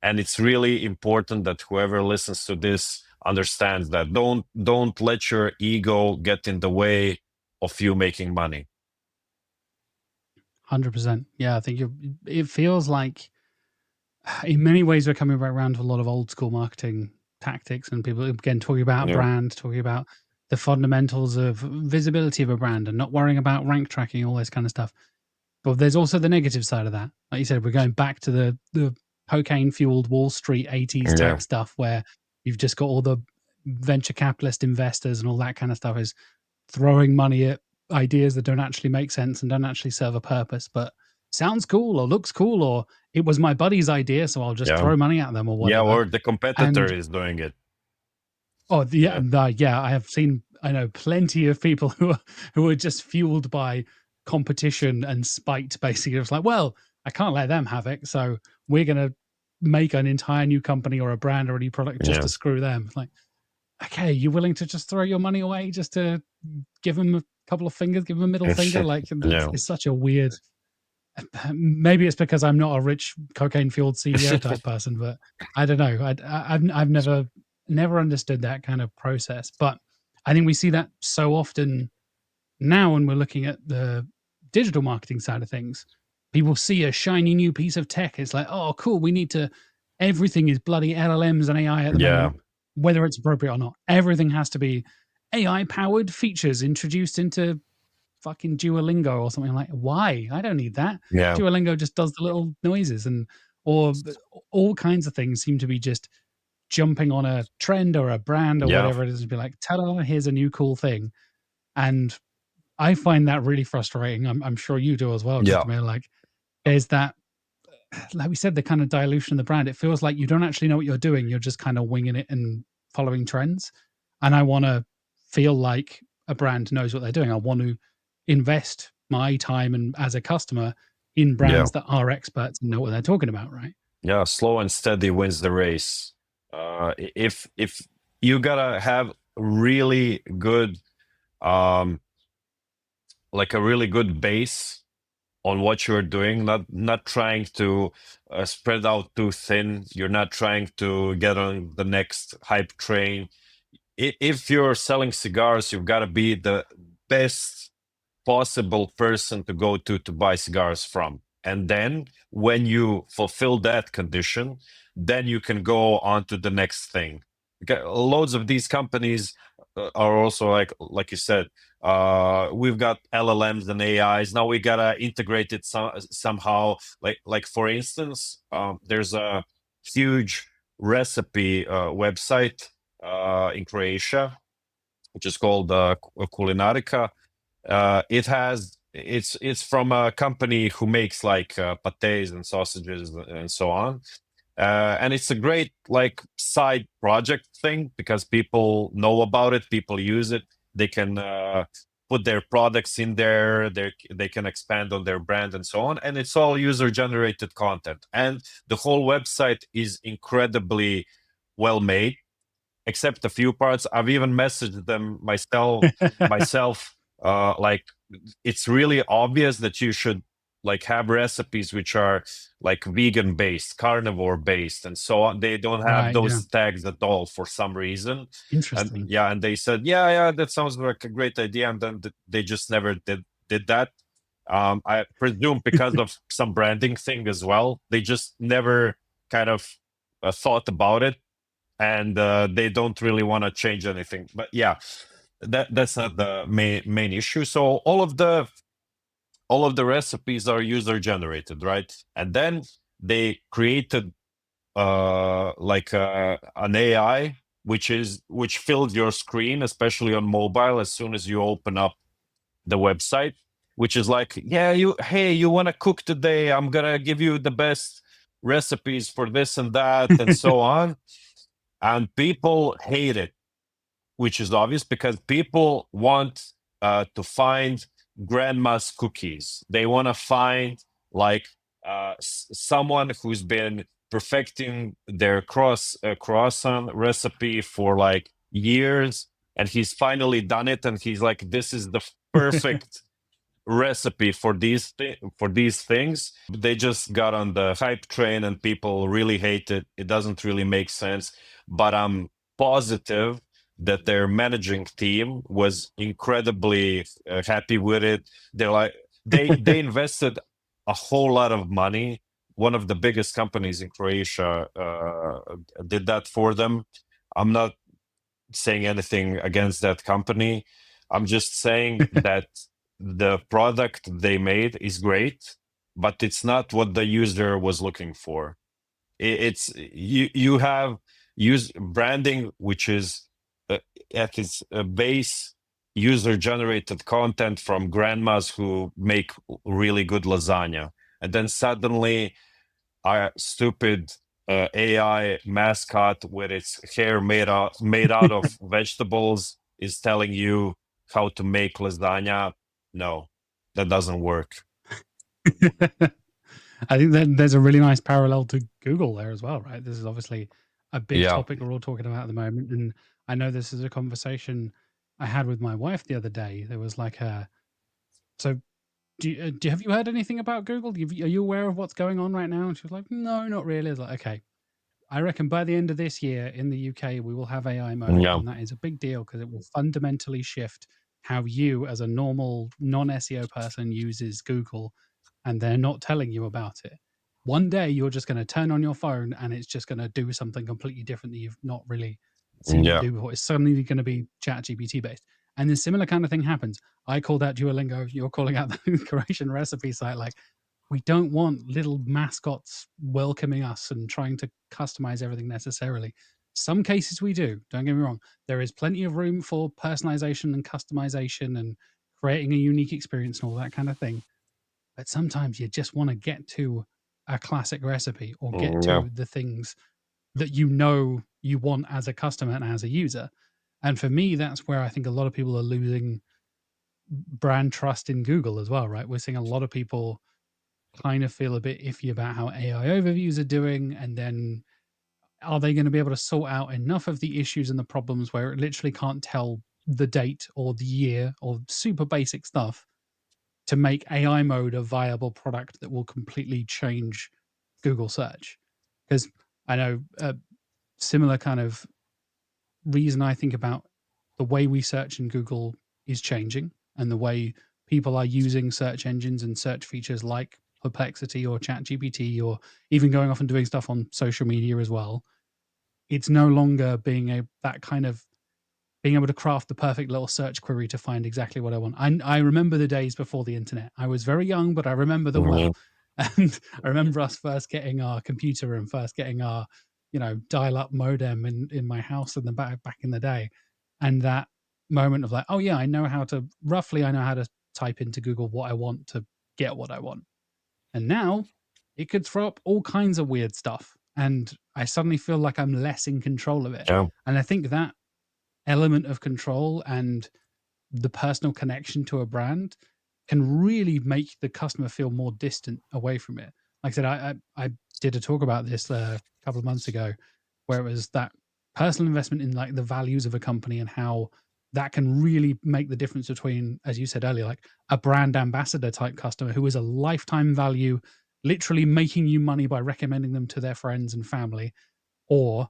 And it's really important that whoever listens to this understands that. Don't let your ego get in the way of you making money. 100%. Yeah, I think it feels like in many ways we're coming back around to a lot of old school marketing tactics, and people again talking about brand, talking about the fundamentals of visibility of a brand and not worrying about rank tracking, all this kind of stuff. But there's also the negative side of that. Like you said, we're going back to the cocaine fueled Wall Street 80s type stuff where you've just got all the venture capitalist investors and all that kind of stuff is throwing money at ideas that don't actually make sense and don't actually serve a purpose, but sounds cool or looks cool, or it was my buddy's idea, so I'll just throw money at them or whatever. Yeah, or the competitor is doing it. Oh, yeah, I have seen, I know plenty of people who are just fueled by competition and spite. Basically, it's like, well, I can't let them have it, so we're gonna make an entire new company or a brand or a new product just to screw them. It's like, okay, you're willing to just throw your money away just to give them a couple of fingers, give them a middle finger? Like, it's such a weird. Maybe it's because I'm not a rich cocaine fueled CEO type person, but I don't know. I've never understood that kind of process. But I think we see that so often now when we're looking at the digital marketing side of things. People see a shiny new piece of tech. It's like, oh, cool. We need to. Everything is bloody LLMs and AI at the moment, whether it's appropriate or not. Everything has to be AI powered features introduced into fucking Duolingo or something. Like, why? I don't need that. Duolingo just does the little noises, and or all kinds of things seem to be just jumping on a trend or a brand or whatever it is, and be like, ta-da, here's a new cool thing. And I find that really frustrating. I'm sure you do as well, Krešimir. Like, there's that, like we said, the kind of dilution of the brand. It feels like you don't actually know what you're doing. You're just kind of winging it and following trends. And I want to feel like a brand knows what they're doing. I want to invest my time and as a customer in brands that are experts and know what they're talking about, right? Yeah, slow and steady wins the race. If you gotta have really good, like a really good base on what you're doing, not trying to spread out too thin. You're not trying to get on the next hype train. If you're selling cigars, you've got to be the best possible person to go to buy cigars from. And then when you fulfill that condition, then you can go on to the next thing. Loads of these companies are also like you said, we've got LLMs and AIs. Now we gotta integrate it somehow. Like for instance, there's a huge recipe website in Croatia, which is called Kulinarika. It's from a company who makes like pates and sausages and so on. And it's a great like side project thing because people know about it, people use it, they can put their products in there, they can expand on their brand and so on, and it's all user generated content, and the whole website is incredibly well made, except a few parts. I've even messaged them myself like, it's really obvious that you should like have recipes which are like vegan based, carnivore based, and so on. They don't have those tags at all for some reason. Interesting. And they said, yeah, that sounds like a great idea, and then they just never did that. I presume because of some branding thing as well. They just never kind of thought about it, and they don't really want to change anything. But yeah, that's not the main issue. So all of the recipes are user generated, right? And then they created like an AI which fills your screen, especially on mobile, as soon as you open up the website, which is like, hey, you want to cook today? I'm gonna give you the best recipes for this and that and so on. And people hate it, which is obvious because people want to find grandma's cookies. They want to find like someone who's been perfecting their croissant recipe for like years, and he's finally done it, and he's like, this is the perfect recipe for these things. They just got on the hype train and people really hate it. It doesn't really make sense, but I'm positive that their managing team was incredibly happy with it. They're like, they invested a whole lot of money. One of the biggest companies in Croatia did that for them. I'm not saying anything against that company. I'm just saying that the product they made is great, but it's not what the user was looking for. It's you have use branding, which is at its base user generated content from grandmas who make really good lasagna, and then suddenly a stupid AI mascot with its hair made out of vegetables is telling you how to make lasagna. No, that doesn't work. I think that there's a really nice parallel to Google there as well, right? This is obviously a big topic we're all talking about at the moment, and I know this is a conversation I had with my wife the other day. There was like so have you heard anything about Google? Are you aware of what's going on right now? And she was like, no, not really. I was like, okay, I reckon by the end of this year in the UK, we will have AI mode. Yeah. And that is a big deal because it will fundamentally shift how you, as a normal non SEO person, uses Google. And they're not telling you about it. One day you're just going to turn on your phone and it's just going to do something completely different that you've not really seen it Yeah. do before. It's suddenly going to be ChatGPT based. And a similar kind of thing happens. I called out Duolingo. You're calling out the Croatian recipe site. Like, we don't want little mascots welcoming us and trying to customize everything necessarily. Some cases we do, don't get me wrong. There is plenty of room for personalization and customization and creating a unique experience and all that kind of thing. But sometimes you just want to get to a classic recipe or get to the things that you know you want as a customer and as a user. And for me, that's where I think a lot of people are losing brand trust in Google as well, right? We're seeing a lot of people kind of feel a bit iffy about how AI overviews are doing. And then are they going to be able to sort out enough of the issues and the problems where it literally can't tell the date or the year or super basic stuff to make AI mode a viable product that will completely change Google search? Because I know a similar kind of reason I think about the way we search in Google is changing, and the way people are using search engines and search features like Perplexity or ChatGPT, or even going off and doing stuff on social media as well. It's no longer being able to craft the perfect little search query to find exactly what I want. I remember the days before the internet. I was very young, but I remember them well. And I remember us first getting our computer and first getting our, dial-up modem in my house in the back in the day. And that moment of like, oh yeah, I know how to type into Google what I want to get what I want. And now it could throw up all kinds of weird stuff. And I suddenly feel like I'm less in control of it. Yeah. And I think that element of control and the personal connection to a brand can really make the customer feel more distant away from it. Like I said, I did a talk about this a couple of months ago, where it was that personal investment in like the values of a company and how that can really make the difference between, as you said earlier, like a brand ambassador type customer who is a lifetime value, literally making you money by recommending them to their friends and family, or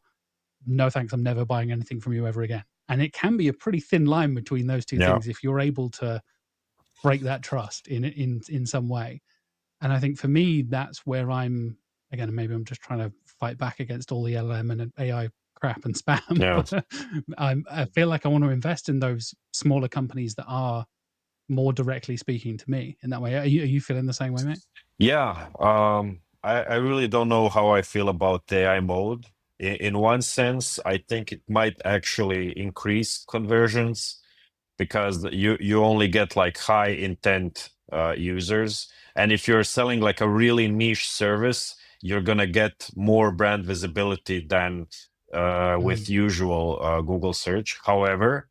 no thanks, I'm never buying anything from you ever again. And it can be a pretty thin line between those two things if you're able to break that trust in some way. And I think for me, that's where again, maybe I'm just trying to fight back against all the LLM and AI crap and spam. Yeah. But I feel like I want to invest in those smaller companies that are more directly speaking to me in that way. Are you feeling the same way, mate? Yeah. I really don't know how I feel about the AI mode. In one sense, I think it might actually increase conversions because you only get like high intent users, and if you're selling like a really niche service, you're gonna get more brand visibility than with usual Google search. However,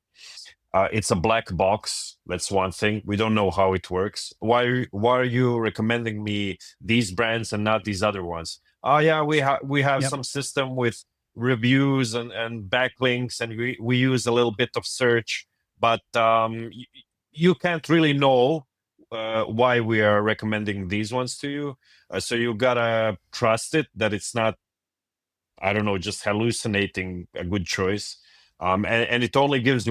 it's a black box. That's one thing. We don't know how it works. Why are you recommending me these brands and not these other ones? Oh yeah, we have Yep. some system with reviews and backlinks, and we use a little bit of search, but you can't really know why we are recommending these ones to you. So you gotta trust it that it's not, I don't know, just hallucinating a good choice. And it only gives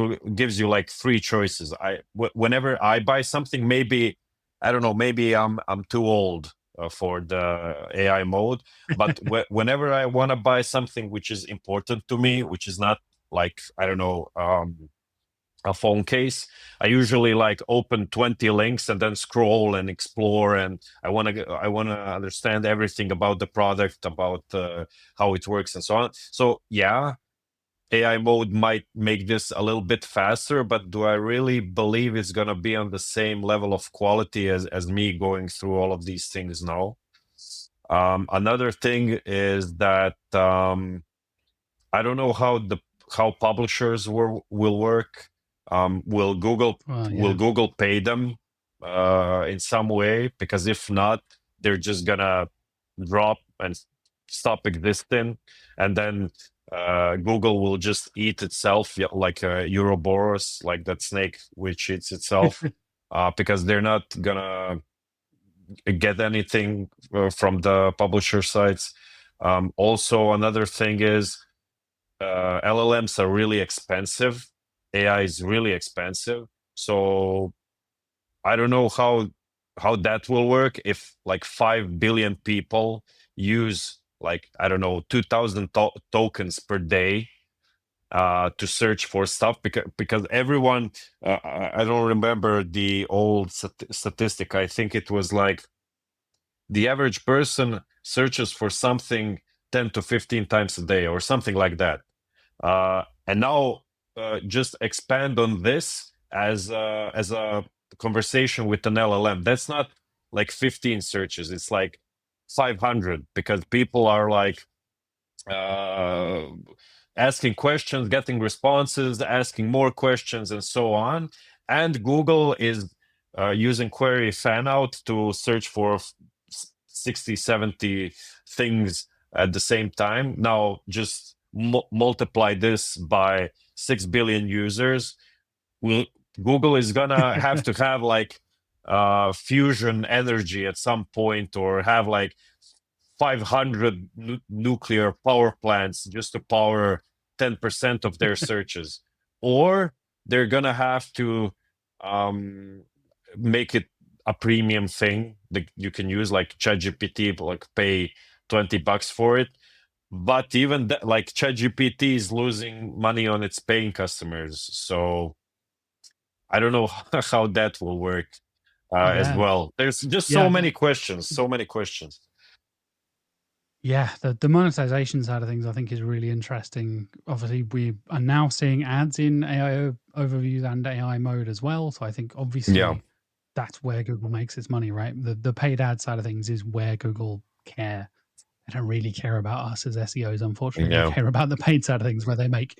you like three choices. Whenever I buy something, maybe I don't know, maybe I'm too old for the AI mode, but whenever I want to buy something which is important to me, which is not like, I don't know, a phone case, I usually like open 20 links and then scroll and explore, and I want to understand everything about the product, about how it works and so on. So yeah, AI mode might make this a little bit faster, but do I really believe it's going to be on the same level of quality as me going through all of these things? No. Another thing is that I don't know how publishers will work. Will Google pay them in some way? Because if not, they're just gonna drop and stop existing, and then Google will just eat itself like a Ouroboros, like that snake which eats itself, because they're not gonna get anything from the publisher sites. Also, another thing is LLMs are really expensive. AI is really expensive. So I don't know how that will work if like 5 billion people use like, I don't know, 2,000 tokens per day to search for stuff, because everyone, I don't remember the old statistic. I think it was like the average person searches for something 10 to 15 times a day or something like that. And now just expand on this as a conversation with an LLM. That's not like 15 searches. It's like 500, because people are like uh, asking questions, getting responses, asking more questions, and so on. And Google is using query fan out to search for 60, 70 things at the same time. Now, just multiply this by 6 billion users. Google is gonna have to have like fusion energy at some point, or have like 500 nuclear power plants just to power 10% of their searches. Or they're gonna have to make it a premium thing that you can use, like ChatGPT, like pay $20 for it. But even that, like ChatGPT is losing money on its paying customers. So I don't know how that will work as well. There's just so many questions, so many questions. Yeah, the monetization side of things I think is really interesting. Obviously, we are now seeing ads in AI overviews and AI mode as well. So I think obviously that's where Google makes its money, right? The paid ad side of things is where Google care. They don't really care about us as SEOs, unfortunately. They care about the paid side of things, where they make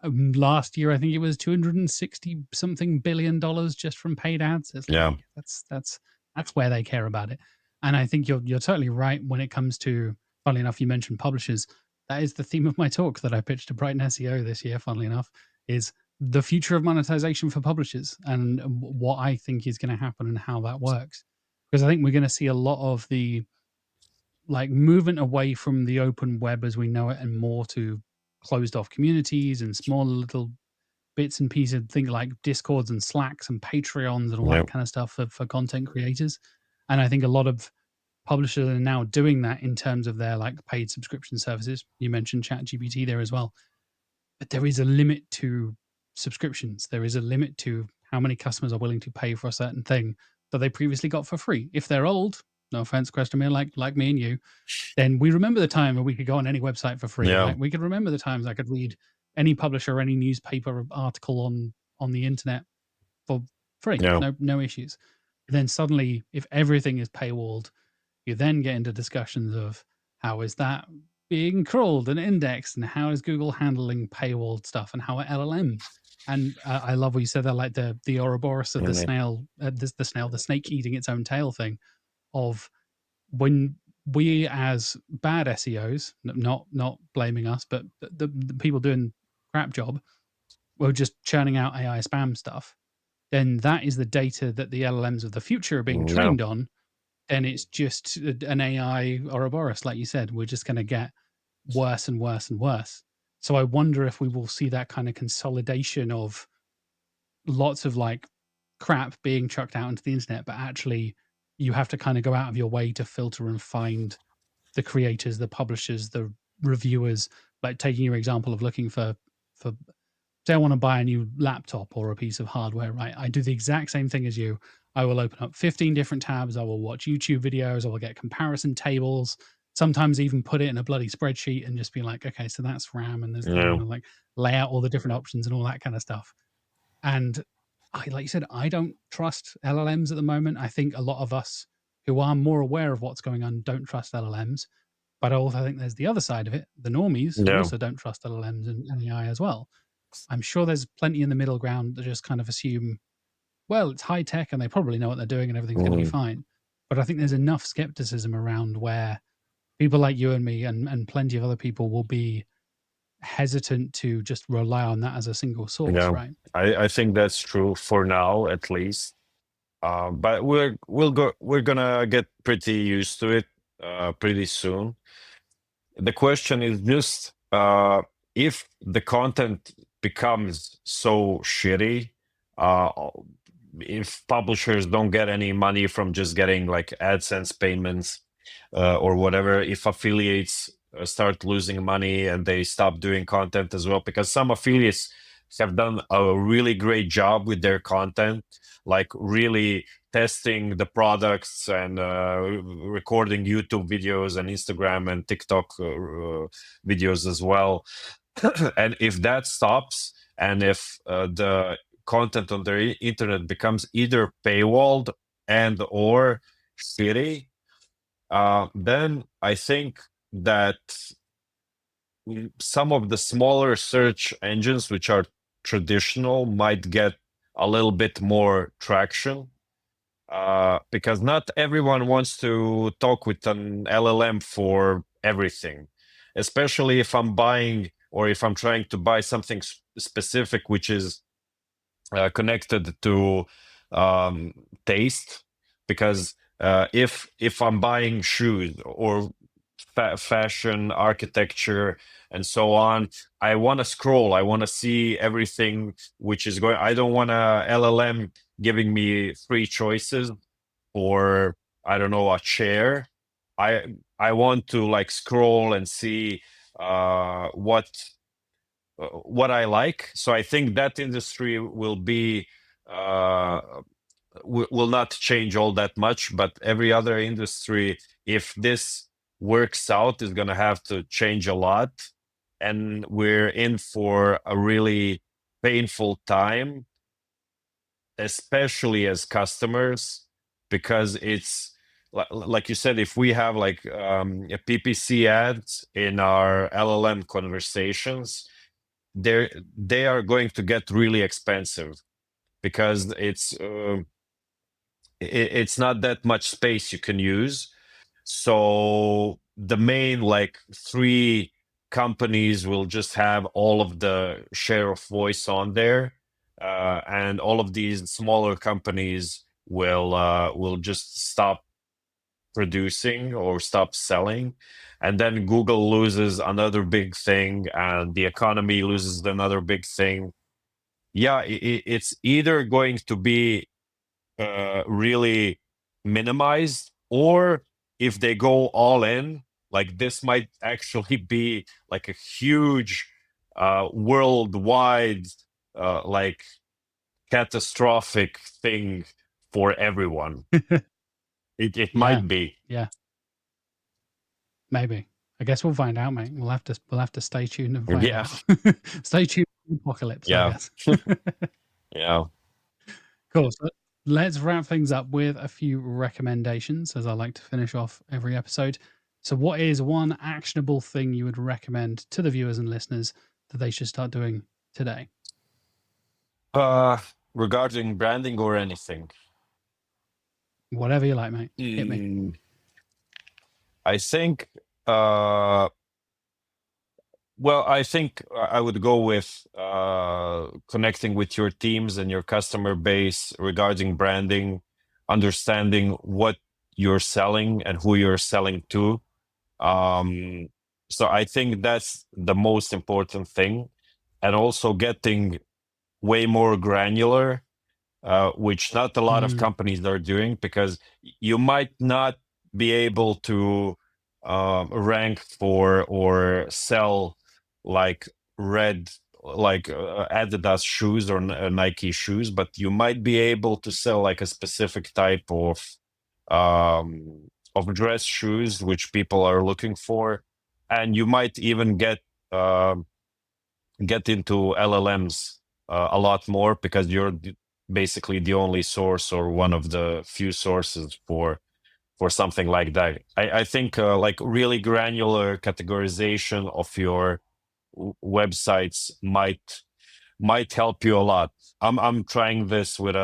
last year, I think it was $260 something billion just from paid ads. It's like that's where they care about it. And I think you're totally right when it comes to, funnily enough, you mentioned publishers. That is the theme of my talk that I pitched to Brighton SEO this year, funnily enough, is the future of monetization for publishers, and what I think is going to happen and how that works. Because I think we're going to see a lot of the like movement away from the open web as we know it, and more to closed off communities and small little bits and pieces, things like Discords and Slacks and Patreons and all that kind of stuff for content creators. And I think a lot of publishers are now doing that in terms of their like paid subscription services. You mentioned ChatGPT there as well. But there is a limit to subscriptions. There is a limit to how many customers are willing to pay for a certain thing that they previously got for free. If they're old, no offense, Krešimir, like me and you, then we remember the time when we could go on any website for free, right? We could remember the times I could read any publisher, any newspaper article on the internet for free, no issues. And then suddenly, if everything is paywalled, you then get into discussions of how is that being crawled and indexed, and how is Google handling paywalled stuff, and how are LLMs. And I love what you said there, like the Ouroboros of the snail, the snake eating its own tail thing, of when we as bad SEOs, not blaming us, but the people doing crap job, we're just churning out AI spam stuff, then that is the data that the LLMs of the future are being trained on. And it's just an AI Ouroboros, like you said. We're just going to get worse and worse and worse. So I wonder if we will see that kind of consolidation of lots of like crap being chucked out into the internet, but actually you have to kind of go out of your way to filter and find the creators, the publishers, the reviewers. Like taking your example of looking for say I want to buy a new laptop or a piece of hardware, right? I do the exact same thing as you. I will open up 15 different tabs. I will watch YouTube videos. I will get comparison tables, sometimes even put it in a bloody spreadsheet and just be like, okay, so that's RAM and there's Yeah. and like lay out all the different options and all that kind of stuff. And like you said, I don't trust LLMs at the moment. I think a lot of us who are more aware of what's going on don't trust LLMs. But I also think there's the other side of it, the normies who Yeah. also don't trust LLMs and AI as well. I'm sure there's plenty in the middle ground that just kind of assume, well, it's high tech and they probably know what they're doing and everything's going to be fine. But I think there's enough skepticism around where people like you and me and plenty of other people will be hesitant to just rely on that as a single source, Yeah. right? I think that's true for now, at least. But we're gonna get pretty used to it pretty soon. The question is just if the content becomes so shitty, uh, if publishers don't get any money from just getting like AdSense payments or whatever, if affiliates start losing money and they stop doing content as well, because some affiliates have done a really great job with their content, like really testing the products and recording YouTube videos and Instagram and TikTok videos as well. And if that stops, and if the content on the internet becomes either paywalled and or shitty, then I think that some of the smaller search engines, which are traditional, might get a little bit more traction. Because not everyone wants to talk with an LLM for everything, especially if I'm buying or if I'm trying to buy something specific, which is connected to taste. Because if I'm buying shoes or fashion, architecture, and so on, I want to scroll. I want to see everything which is going. I don't want a LLM giving me free choices or I don't know, a chair. I want to like scroll and see what I like. So I think that industry will be will not change all that much, but every other industry, if this works out, is going to have to change a lot, and we're in for a really painful time, especially as customers, because it's like you said, if we have like a PPC ads in our LLM conversations, they are going to get really expensive because it's not that much space you can use. So the main like three companies will just have all of the share of voice on there, and all of these smaller companies will just stop producing or stop selling, and then Google loses another big thing, and the economy loses another big thing. Yeah, it's either going to be really minimized, or if they go all in, like this might actually be like a huge worldwide like catastrophic thing for everyone. It Yeah, might be. yeah, maybe. I guess we'll find out, mate. We'll have to stay tuned and find Yeah. out. Stay tuned for the apocalypse, I Yeah. guess. Yeah. Cool. So let's wrap things up with a few recommendations, as I like to finish off every episode. So, what is one actionable thing you would recommend to the viewers and listeners that they should start doing today? Regarding branding or anything. Whatever you like, mate. Hit me. I think, well, I think I would go with connecting with your teams and your customer base regarding branding, understanding what you're selling and who you're selling to. Um, so I think that's the most important thing. And also getting way more granular, which not a lot of companies are doing, because you might not be able to rank for or sell like red, like Adidas shoes or Nike shoes, but you might be able to sell like a specific type of dress shoes which people are looking for, and you might even get into LLMs a lot more, because you're basically the only source or one of the few sources for something like that. I think like really granular categorization of your websites might help you a lot. I'm trying this with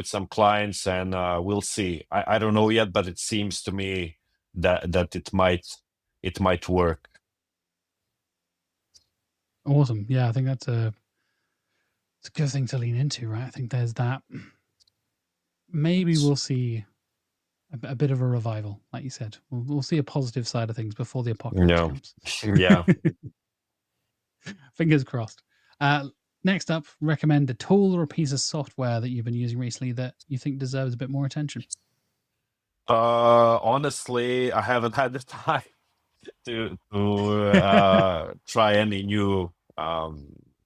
some clients, and we'll see. I don't know yet, but it seems to me that it might work. Awesome. Yeah, I think it's a good thing to lean into, right? I think there's that. Maybe we'll see a bit of a revival, like you said. We'll see a positive side of things before the apocalypse Yeah, comes. yeah. Fingers crossed. Next up, recommend a tool or a piece of software that you've been using recently that you think deserves a bit more attention. Honestly, I haven't had the time to try any new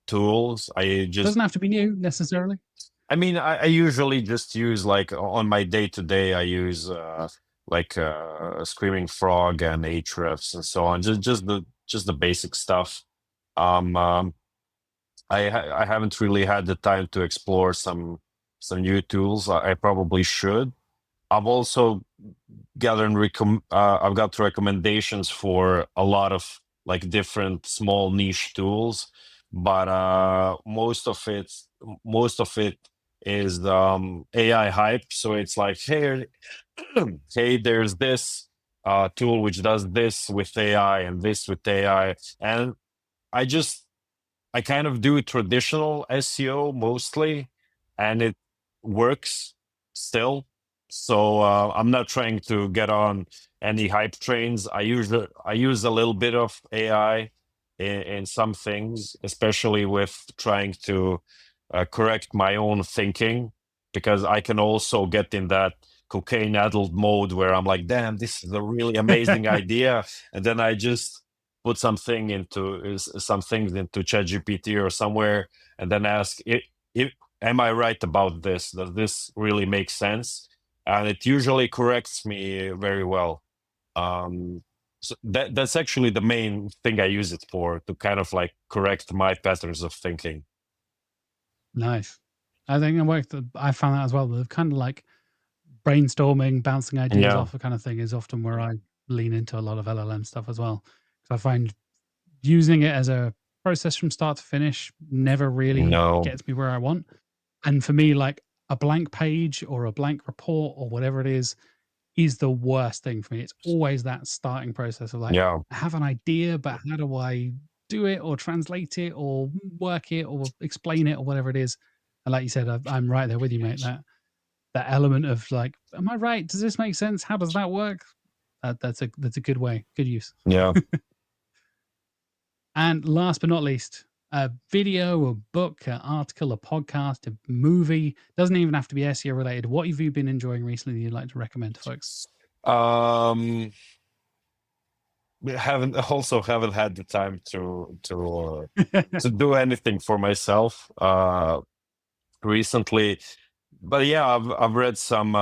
tools. Doesn't have to be new necessarily. I mean, I usually just use, like, on my day to day, I use like Screaming Frog and Ahrefs and so on. Just the basic stuff. Um, um, I haven't really had the time to explore some new tools. I probably should. I've also I've got recommendations for a lot of like different small niche tools, but most of it is AI hype. So it's like, hey, hey, there's this tool which does this with AI and this with AI, and I just I kind of do traditional SEO mostly, and it works still. So I'm not trying to get on any hype trains. I use a little bit of AI in some things, especially with trying to correct my own thinking, because I can also get in that cocaine-addled mode where I'm like, damn, this is a really amazing idea, and then I just put some things into ChatGPT or somewhere, and then ask it, am I right about this? Does this really make sense? And it usually corrects me very well. So that's actually the main thing I use it for, to kind of like correct my patterns of thinking. Nice. I think I found that as well. The kind of like brainstorming, bouncing ideas Yeah. off the kind of thing is often where I lean into a lot of LLM stuff as well. Because I find using it as a process from start to finish never really No. gets me where I want. And for me, like a blank page or a blank report or whatever it is the worst thing for me. It's always that starting process of like, Yeah. I have an idea, but how do I do it or translate it or work it or explain it or whatever it is? And like you said, I'm right there with you, mate. That element of like, am I right? Does this make sense? How does that work? That's a good way, good use. Yeah. And last but not least, a video, a book, an article, a podcast, a movie. Doesn't even have to be SEO related. What have you been enjoying recently that you'd like to recommend to folks? We haven't had the time to do anything for myself recently, but yeah, I've read some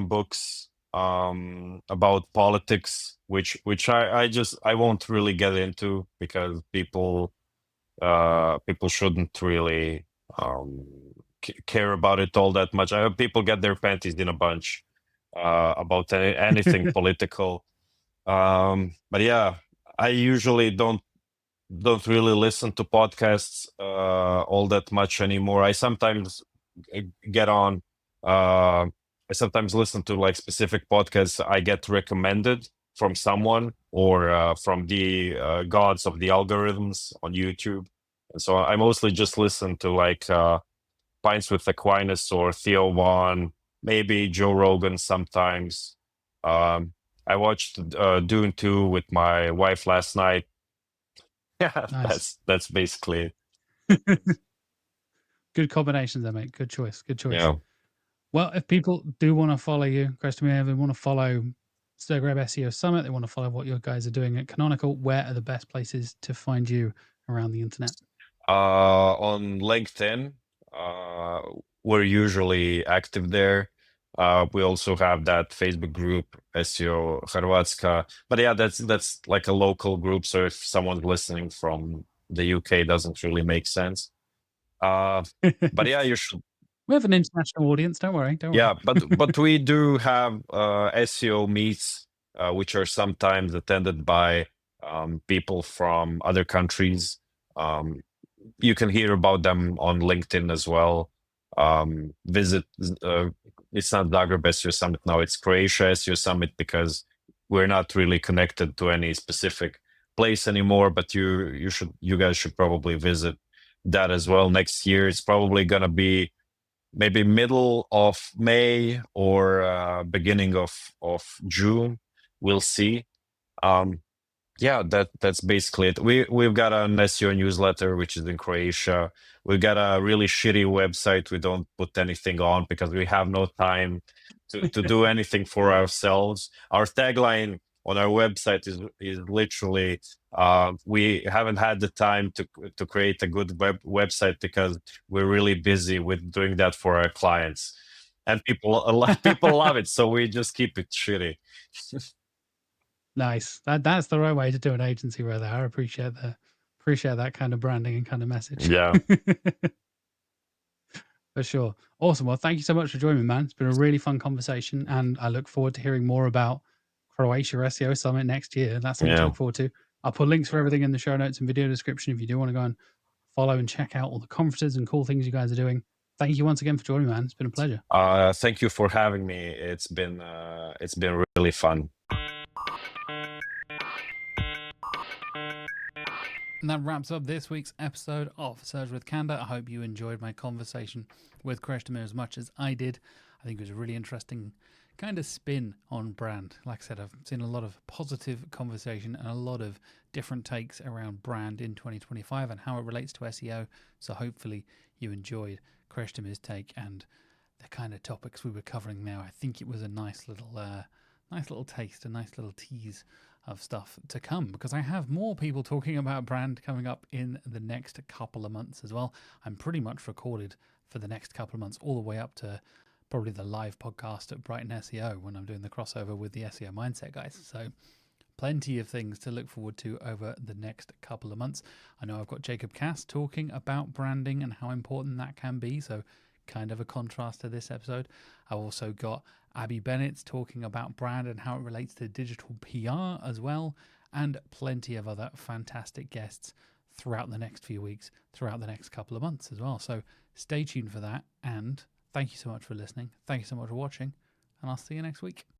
books about politics, which I won't really get into, because people shouldn't really care about it all that much. I hope people get their panties in a bunch about anything political. But yeah, I usually don't really listen to podcasts all that much anymore. I sometimes get on I sometimes listen to like specific podcasts I get recommended from someone or from the gods of the algorithms on YouTube. And so I mostly just listen to like Pints with Aquinas or Theo Vaughn, maybe Joe Rogan sometimes. Um, I watched Dune 2 with my wife last night. Yeah, Nice. that's basically it. Good combinations there, mate. Good choice. Good choice. Yeah. Well, if people do want to follow you, Krešimir, they want to follow Zagreb SEO Summit, they want to follow what your guys are doing at Canonical, where are the best places to find you around the internet? On LinkedIn, we're usually active there. We also have that Facebook group, SEO Hrvatska. But yeah, that's like a local group. So if someone's listening from the UK, it doesn't really make sense. But yeah, you should. We have an international audience. Don't worry. Don't worry. Yeah, but we do have SEO meets, which are sometimes attended by people from other countries. Um, you can hear about them on LinkedIn as well. Visit. It's not Zagreb SEO Summit now; it's Croatia SEO Summit because we're not really connected to any specific place anymore. But you guys should probably visit that as well next year. It's probably gonna be maybe middle of May or beginning of June. We'll see. Um, yeah, that's basically it. We've got an SEO newsletter which is in Croatia. We've got a really shitty website. We don't put anything on because we have no time to do anything for ourselves. Our tagline on our website is literally we haven't had the time to create a good website because we're really busy with doing that for our clients. And people love it, so we just keep it shitty. Nice. That's the right way to do an agency right there. I appreciate that kind of branding and kind of message. Yeah. For sure. Awesome. Well, thank you so much for joining me, man. It's been a really fun conversation, and I look forward to hearing more about Croatia SEO Summit next year. That's something to Yeah. look forward to. I'll put links for everything in the show notes and video description if you do want to go and follow and check out all the conferences and cool things you guys are doing. Thank you once again for joining me, man. It's been a pleasure. Thank you for having me. It's been really fun. And that wraps up this week's episode of Search with Candour. I hope you enjoyed my conversation with Krešimir as much as I did. I think it was a really interesting kind of spin on brand. Like I said, I've seen a lot of positive conversation and a lot of different takes around brand in 2025 and how it relates to SEO. So hopefully you enjoyed Kreshimir's take and the kind of topics we were covering there. I think it was a nice little taste, a nice little tease of stuff to come, because I have more people talking about brand coming up in the next couple of months as well. I'm pretty much recorded for the next couple of months, all the way up to probably the live podcast at Brighton SEO when I'm doing the crossover with the SEO Mindset guys. So plenty of things to look forward to over the next couple of months. I know I've got Jacob Cass talking about branding and how important that can be, so kind of a contrast to this episode. I've also got Abby Bennett talking about brand and how it relates to digital PR as well, and plenty of other fantastic guests throughout the next few weeks, throughout the next couple of months as well. So stay tuned for that, and thank you so much for listening. Thank you so much for watching, and I'll see you next week.